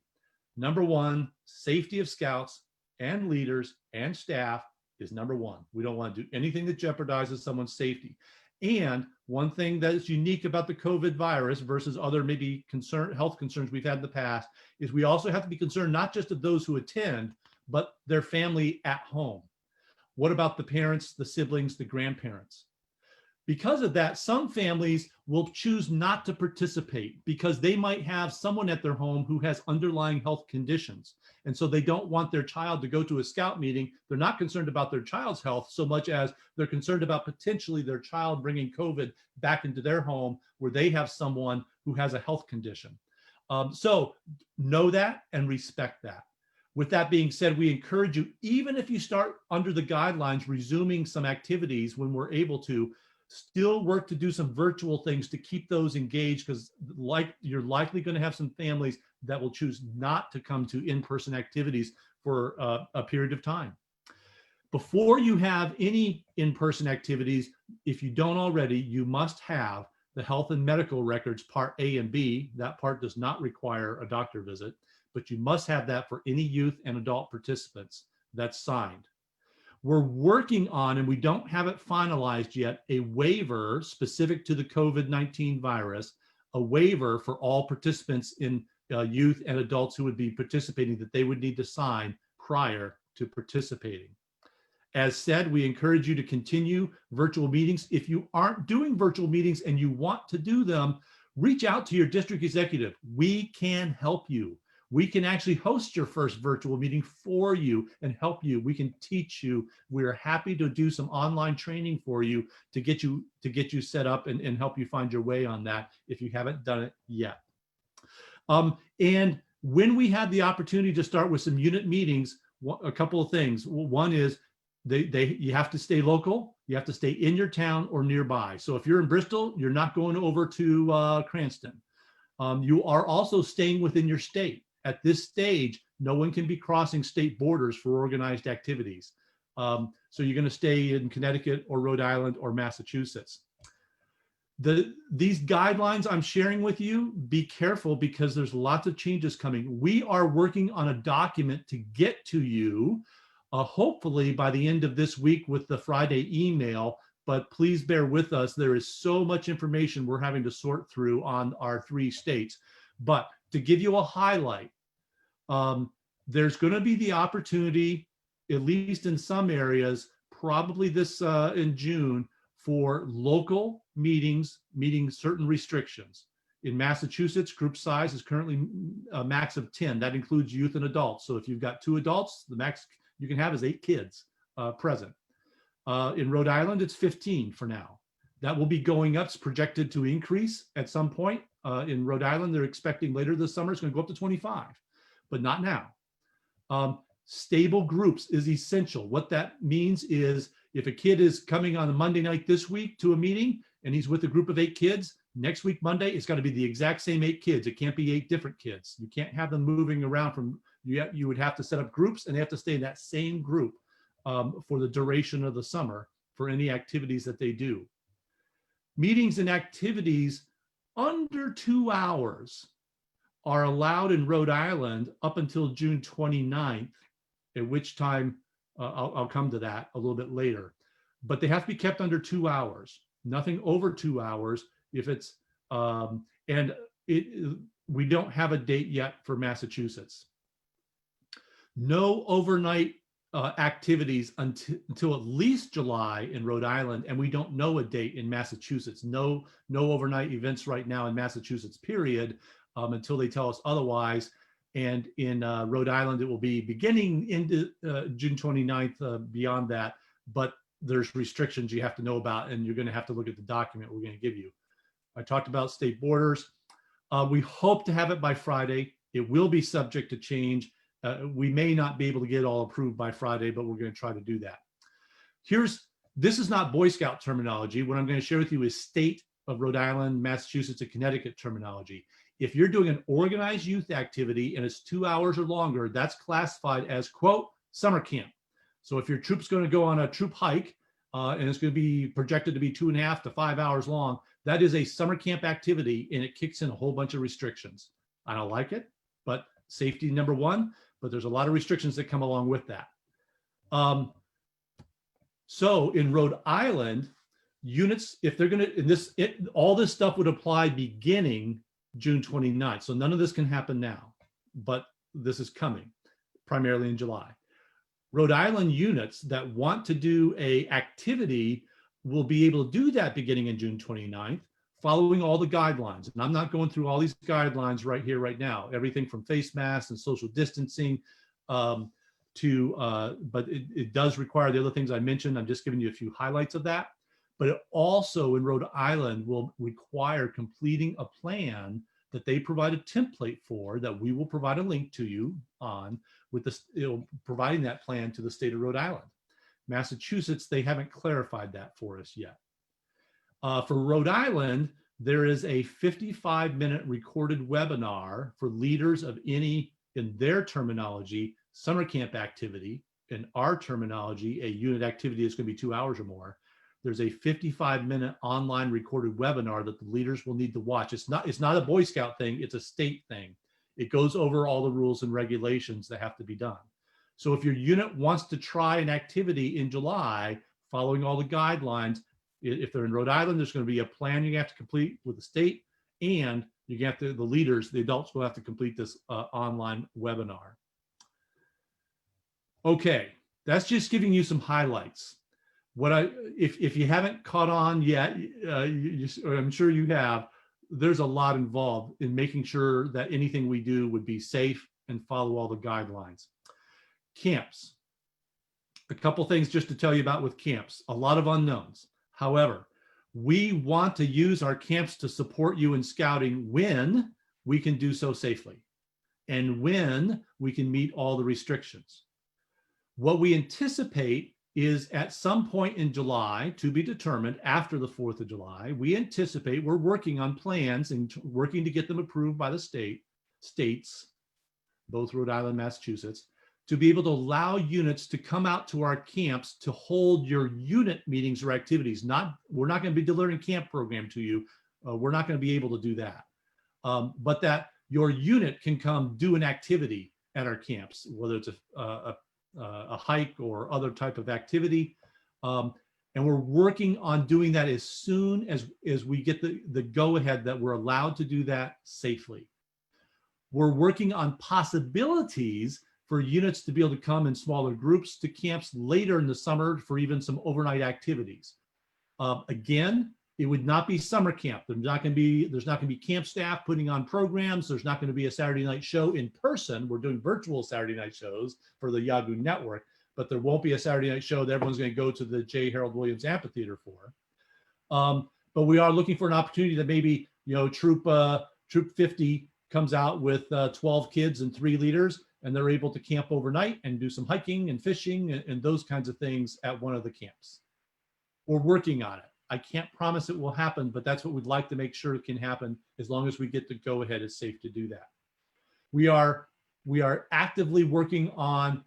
Number one, safety of scouts and leaders and staff is number one. We don't want to do anything that jeopardizes someone's safety. And one thing that is unique about the COVID virus versus other maybe health concerns we've had in the past is we also have to be concerned not just of those who attend, but their family at home. What about the parents, the siblings, the grandparents? Because of that, some families will choose not to participate because they might have someone at their home who has underlying health conditions. And so they don't want their child to go to a scout meeting. They're not concerned about their child's health so much as they're concerned about potentially their child bringing COVID back into their home where they have someone who has a health condition. So know that and respect that. With that being said, we encourage you, even if you start under the guidelines, resuming some activities when we're able to, still work to do some virtual things to keep those engaged, because you're likely going to have some families that will choose not to come to in-person activities for a period of time. Before you have any in-person activities, if you don't already, you must have the health and medical records part A and B. That part does not require a doctor visit, but you must have that for any youth and adult participants. That's signed. We're working on, and we don't have it finalized yet, a waiver specific to the COVID-19 virus, a waiver for all participants in youth and adults who would be participating that they would need to sign prior to participating. As said, we encourage you to continue virtual meetings. If you aren't doing virtual meetings and you want to do them, reach out to your district executive. We can help you. We can actually host your first virtual meeting for you and help you. We can teach you. We're happy to do some online training for you to get you set up and help you find your way on that if you haven't done it yet. And when we had the opportunity to start with some unit meetings, a couple of things. One is you have to stay local. You have to stay in your town or nearby. So if you're in Bristol, you're not going over to Cranston. You are also staying within your state. At this stage, no one can be crossing state borders for organized activities. So you're going to stay in Connecticut or Rhode Island or Massachusetts. These guidelines I'm sharing with you, be careful because there's lots of changes coming. We are working on a document to get to you, hopefully by the end of this week with the Friday email, but please bear with us. There is so much information we're having to sort through on our 3 states. But to give you a highlight, there's going to be the opportunity, at least in some areas, probably this in June, for local meetings meeting certain restrictions. In Massachusetts, group size is currently a max of 10. That includes youth and adults. So if you've got 2 adults, the max you can have is 8 kids present. In Rhode Island, it's 15 for now. That will be going up. It's projected to increase at some point. In Rhode Island, they're expecting later this summer, it's going to go up to 25, but not now. Stable groups is essential. What that means is if a kid is coming on a Monday night this week to a meeting and he's with a group of 8 kids, next week, Monday, it's got to be the exact same 8 kids. It can't be 8 different kids. You can't have them moving around from, you would have to set up groups and they have to stay in that same group for the duration of the summer for any activities that they do. Meetings and activities under 2 hours are allowed in Rhode Island up until June 29th, at which time I'll come to that a little bit later. But they have to be kept under 2 hours, nothing over 2 hours. If it's, we don't have a date yet for Massachusetts. No overnight activities until at least July in Rhode Island, and we don't know a date in Massachusetts. No overnight events right now in Massachusetts, period, until they tell us otherwise. And in Rhode Island, it will be beginning into June 29th, beyond that, but there's restrictions you have to know about, and you're going to have to look at the document we're going to give you. I talked about state borders. We hope to have it by Friday. It will be subject to change. We may not be able to get it all approved by Friday, but we're going to try to do that. This is not Boy Scout terminology. What I'm going to share with you is state of Rhode Island, Massachusetts, and Connecticut terminology. If you're doing an organized youth activity and it's 2 hours or longer, that's classified as, quote, summer camp. So if your troop's going to go on a troop hike and it's going to be projected to be 2.5 to 5 hours long, that is a summer camp activity and it kicks in a whole bunch of restrictions. I don't like it, but safety number one, but there's a lot of restrictions that come along with that. So in Rhode Island, units, if they're going to, all this stuff would apply beginning June 29th. So none of this can happen now, but this is coming primarily in July. Rhode Island units that want to do a activity will be able to do that beginning in June 29th, following all the guidelines. And I'm not going through all these guidelines right here, right now, everything from face masks and social distancing but it does require the other things I mentioned. I'm just giving you a few highlights of that. But it also in Rhode Island will require completing a plan that they provide a template for, that we will provide a link to you on, with providing that plan to the state of Rhode Island. Massachusetts, they haven't clarified that for us yet. For Rhode Island, there is a 55-minute recorded webinar for leaders of any, in their terminology, summer camp activity. In our terminology, a unit activity is going to be 2 hours or more. There's a 55-minute online recorded webinar that the leaders will need to watch. It's not a Boy Scout thing, it's a state thing. It goes over all the rules and regulations that have to be done. So if your unit wants to try an activity in July, following all the guidelines, if they're in Rhode Island, there's going to be a plan you have to complete with the state, and you have to, the leaders, the adults will have to complete this online webinar. Okay, that's just giving you some highlights. If you haven't caught on yet, I'm sure you have, there's a lot involved in making sure that anything we do would be safe and follow all the guidelines. Camps, a couple things just to tell you about with camps, a lot of unknowns. However, we want to use our camps to support you in scouting when we can do so safely and when we can meet all the restrictions. What we anticipate is at some point in July, to be determined after the 4th of July, we anticipate, we're working on plans and working to get them approved by the states, both Rhode Island, Massachusetts, to be able to allow units to come out to our camps to hold your unit meetings or activities. We're not going to be delivering camp program to you. We're not going to be able to do that. But that your unit can come do an activity at our camps, whether it's a hike or other type of activity. And we're working on doing that as soon as we get the go-ahead that we're allowed to do that safely. We're working on possibilities for units to be able to come in smaller groups to camps later in the summer for even some overnight activities. Again, it would not be summer camp. There's not going to be camp staff putting on programs. There's not going to be a Saturday night show in person. We're doing virtual Saturday night shows for the Yawgoog Network, but there won't be a Saturday night show that everyone's going to go to the J. Harold Williams Amphitheater for. But we are looking for an opportunity that maybe, Troop 50 comes out with 12 kids and 3 leaders, and they're able to camp overnight and do some hiking and fishing and those kinds of things at one of the camps. We're working on it. I can't promise it will happen, but that's what we'd like to make sure it can happen as long as we get the go ahead it's safe to do that. We are actively working on,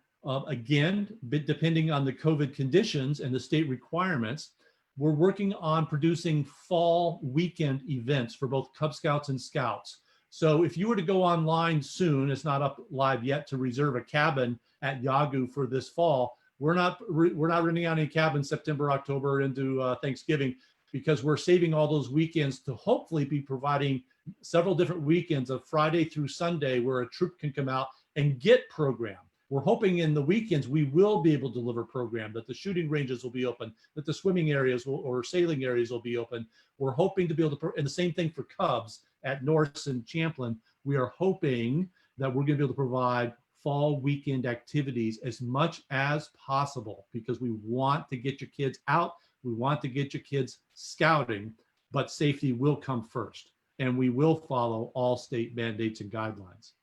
again, depending on the COVID conditions and the state requirements, we're working on producing fall weekend events for both Cub Scouts and Scouts. So if you were to go online soon, it's not up live yet, to reserve a cabin at Yawgoog for this fall, we're not renting out any cabins September, October into Thanksgiving, because we're saving all those weekends to hopefully be providing several different weekends of Friday through Sunday where a troop can come out and get program. We're hoping in the weekends we will be able to deliver program, that the shooting ranges will be open, that the swimming areas or sailing areas will be open. We're hoping to be able to, and the same thing for Cubs at Norse and Champlin. We are hoping that we're going to be able to provide fall weekend activities as much as possible, because we want to get your kids out. We want to get your kids scouting, but safety will come first, and we will follow all state mandates and guidelines.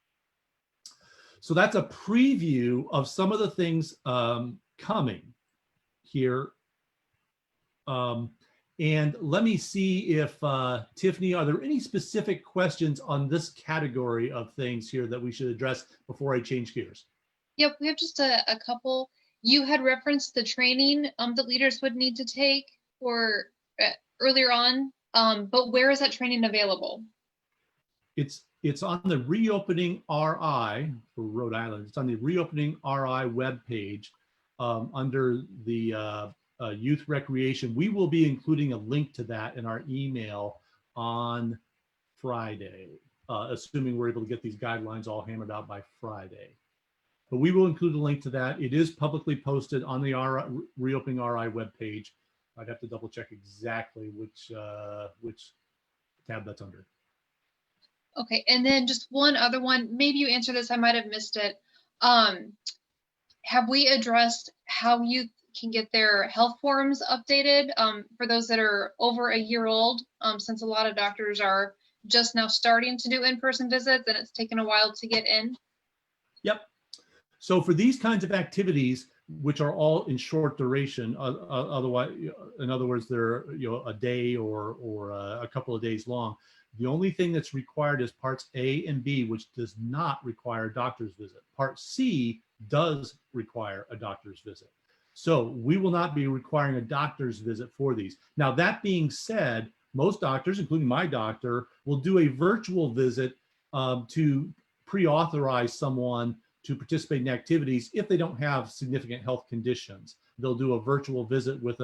So that's a preview of some of the things coming here. And let me see if, Tiffany, are there any specific questions on this category of things here that we should address before I change gears? Yep, we have just a couple. You had referenced the training that leaders would need to take or earlier on, but where is that training available? It's on the Reopening RI for Rhode Island. It's on the Reopening RI webpage under the youth recreation. We will be including a link to that in our email on Friday, assuming we're able to get these guidelines all hammered out by Friday. But we will include a link to that. It is publicly posted on the Reopening RI webpage. I'd have to double check exactly which tab that's under. Okay, and then just one other one. Maybe you answered this, I might have missed it. Have we addressed how youth can get their health forms updated for those that are over a year old, since a lot of doctors are just now starting to do in-person visits and it's taken a while to get in? Yep. So for these kinds of activities, which are all in short duration, otherwise, in other words, they're a day or a couple of days long. The only thing that's required is parts A and B, which does not require a doctor's visit. Part C does require a doctor's visit. So we will not be requiring a doctor's visit for these. Now, that being said, most doctors, including my doctor, will do a virtual visit to pre-authorize someone to participate in activities if they don't have significant health conditions. They'll do a virtual visit with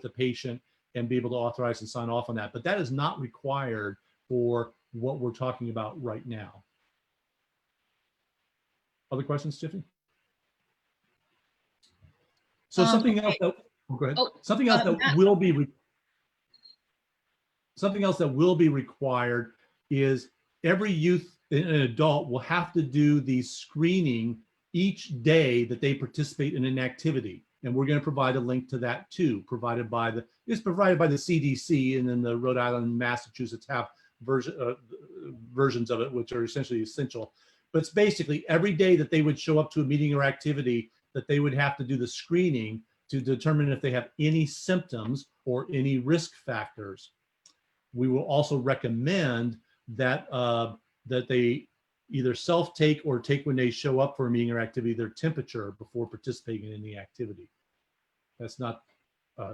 a patient and be able to authorize and sign off on that. But that is not required for what we're talking about right now. Other questions, Tiffany? So something else that, go ahead. Something else that will be required is every youth and an adult will have to do the screening each day that they participate in an activity. And we're going to provide a link to that too, provided by the CDC, and then the Rhode Island and Massachusetts have versions of it, which are essentially essential. But it's basically every day that they would show up to a meeting or activity that they would have to do the screening to determine if they have any symptoms or any risk factors. We will also recommend that that they either self-take or take when they show up for a meeting or activity their temperature before participating in the activity. That's not,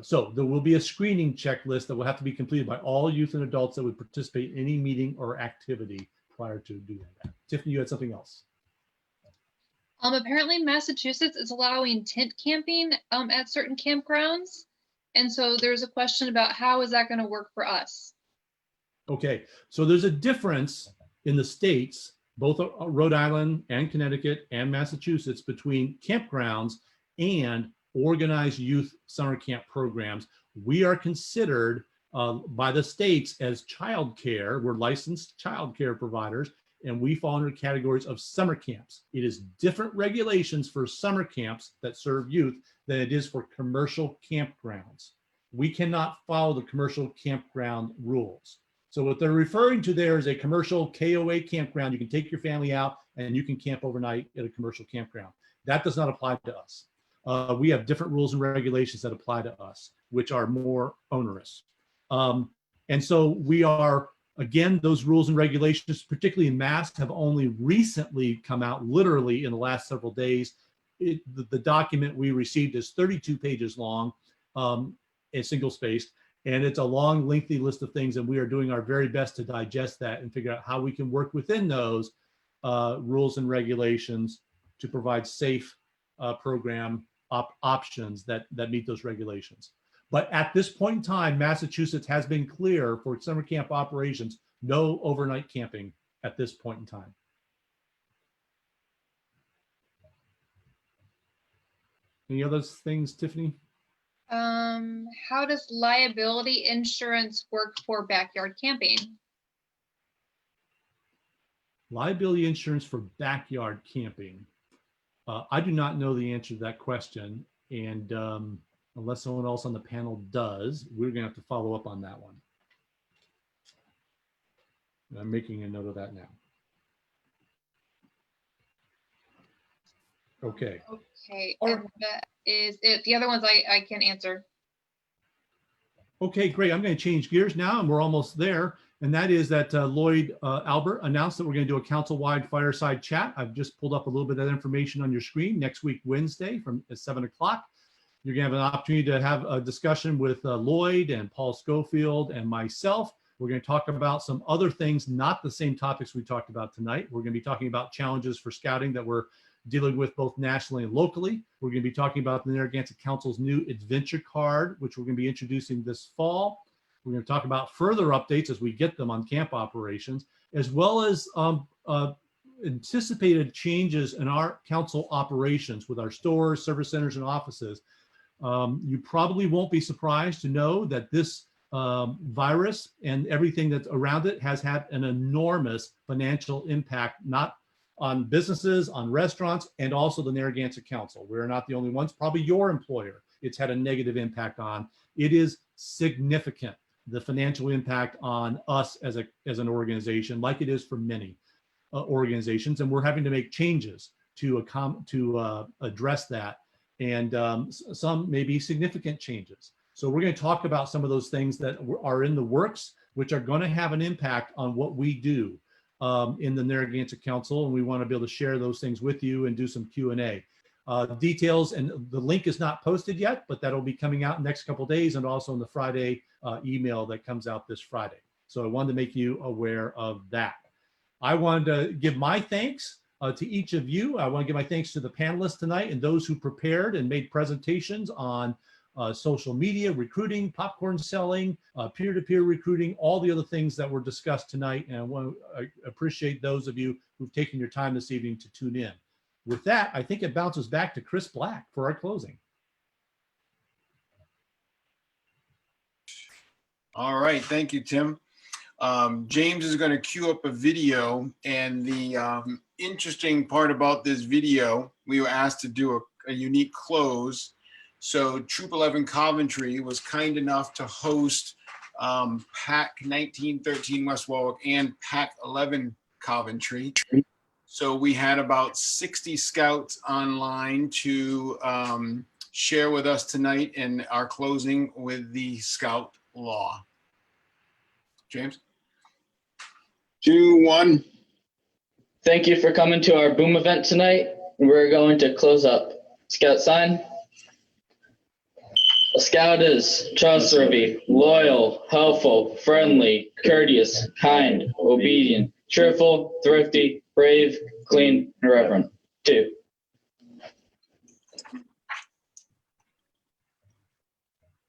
so there will be a screening checklist that will have to be completed by all youth and adults that would participate in any meeting or activity prior to doing that. Tiffany, you had something else. Apparently Massachusetts is allowing tent camping at certain campgrounds. And so there's a question about how is that going to work for us? Okay, so there's a difference in the states, both Rhode Island and Connecticut and Massachusetts, between campgrounds and organized youth summer camp programs. We are considered by the states as childcare. We're licensed childcare providers, and we fall under categories of summer camps. It is different regulations for summer camps that serve youth than it is for commercial campgrounds. We cannot follow the commercial campground rules. So what they're referring to there is a commercial KOA campground. You can take your family out and you can camp overnight at a commercial campground. That does not apply to us. We have different rules and regulations that apply to us, which are more onerous. And so we are, again, those rules and regulations, particularly in Mass, have only recently come out, literally in the last several days. The document we received is 32 pages long, and single-spaced, and it's a long, lengthy list of things, and we are doing our very best to digest that and figure out how we can work within those rules and regulations to provide safe program options that meet those regulations. But at this point in time, Massachusetts has been clear for summer camp operations, no overnight camping at this point in time. Any other things, Tiffany? How does liability insurance work for backyard camping? Liability insurance for backyard camping. I do not know the answer to that question, and unless someone else on the panel does, we're going to have to follow up on that one. I'm making a note of that now. Okay. Okay, and that is it. The other ones I can answer. Okay, great. I'm going to change gears now, and we're almost there. And that is that Lloyd Albert announced that we're going to do a council-wide fireside chat. I've just pulled up a little bit of that information on your screen. Next week, Wednesday, at 7 o'clock. You're going to have an opportunity to have a discussion with Lloyd and Paul Schofield and myself. We're going to talk about some other things, not the same topics we talked about tonight. We're going to be talking about challenges for scouting that we're dealing with both nationally and locally. We're going to be talking about the Narragansett Council's new adventure card, which we're going to be introducing this fall. We're going to talk about further updates as we get them on camp operations, as well as anticipated changes in our council operations with our stores, service centers, and offices. You probably won't be surprised to know that this virus and everything that's around it has had an enormous financial impact, not on businesses, on restaurants, and also the Narragansett Council. We're not the only ones, probably your employer it's had a negative impact on. It is significant, the financial impact on us as an organization, like it is for many organizations, and we're having to make changes to address that, and some may be significant changes. So we're going to talk about some of those things that are in the works, which are going to have an impact on what we do in the Narragansett Council, and we want to be able to share those things with you and do some Q&A. Details, and the link is not posted yet, but that'll be coming out in the next couple of days, and also in the Friday email that comes out this Friday. So I wanted to make you aware of that. I wanted to give my thanks to each of you. I want to give my thanks to the panelists tonight and those who prepared and made presentations on social media, recruiting, popcorn selling, peer-to-peer recruiting, all the other things that were discussed tonight. And I appreciate those of you who've taken your time this evening to tune in. With that, I think it bounces back to Chris Black for our closing. All right, thank you, Tim. James is going to queue up a video, and the interesting part about this video, we were asked to do a unique close. So Troop 11 Coventry was kind enough to host Pack 1913 West Warwick, and Pack 11 Coventry. So we had about 60 scouts online to share with us tonight in our closing with the Scout Law. James? 2, 1. Thank you for coming to our boom event tonight. We're going to close up. Scout sign. A scout is trustworthy, loyal, helpful, friendly, courteous, kind, obedient, cheerful, thrifty, brave, clean, and reverent. 2.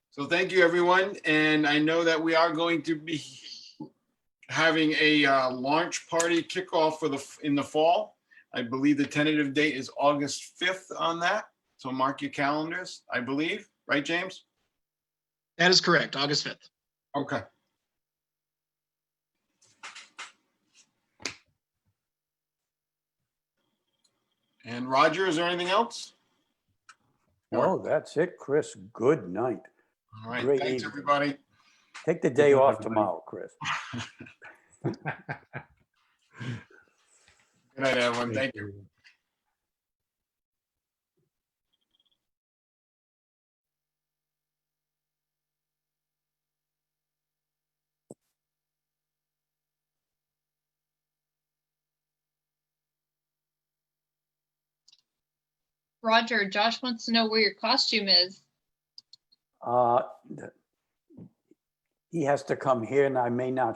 So thank you, everyone. And I know that we are going to be having a launch party kickoff in the fall. I believe the tentative date is August 5th on that. So mark your calendars, I believe. Right, James? That is correct, August 5th. Okay. And Roger, is there anything else? No, that's it, Chris. Good night. All right, Great thanks, evening. everybody. Take the day off tomorrow, Chris. Good night, everyone. Thank you. Roger, Josh wants to know where your costume is. He has to come here and I may not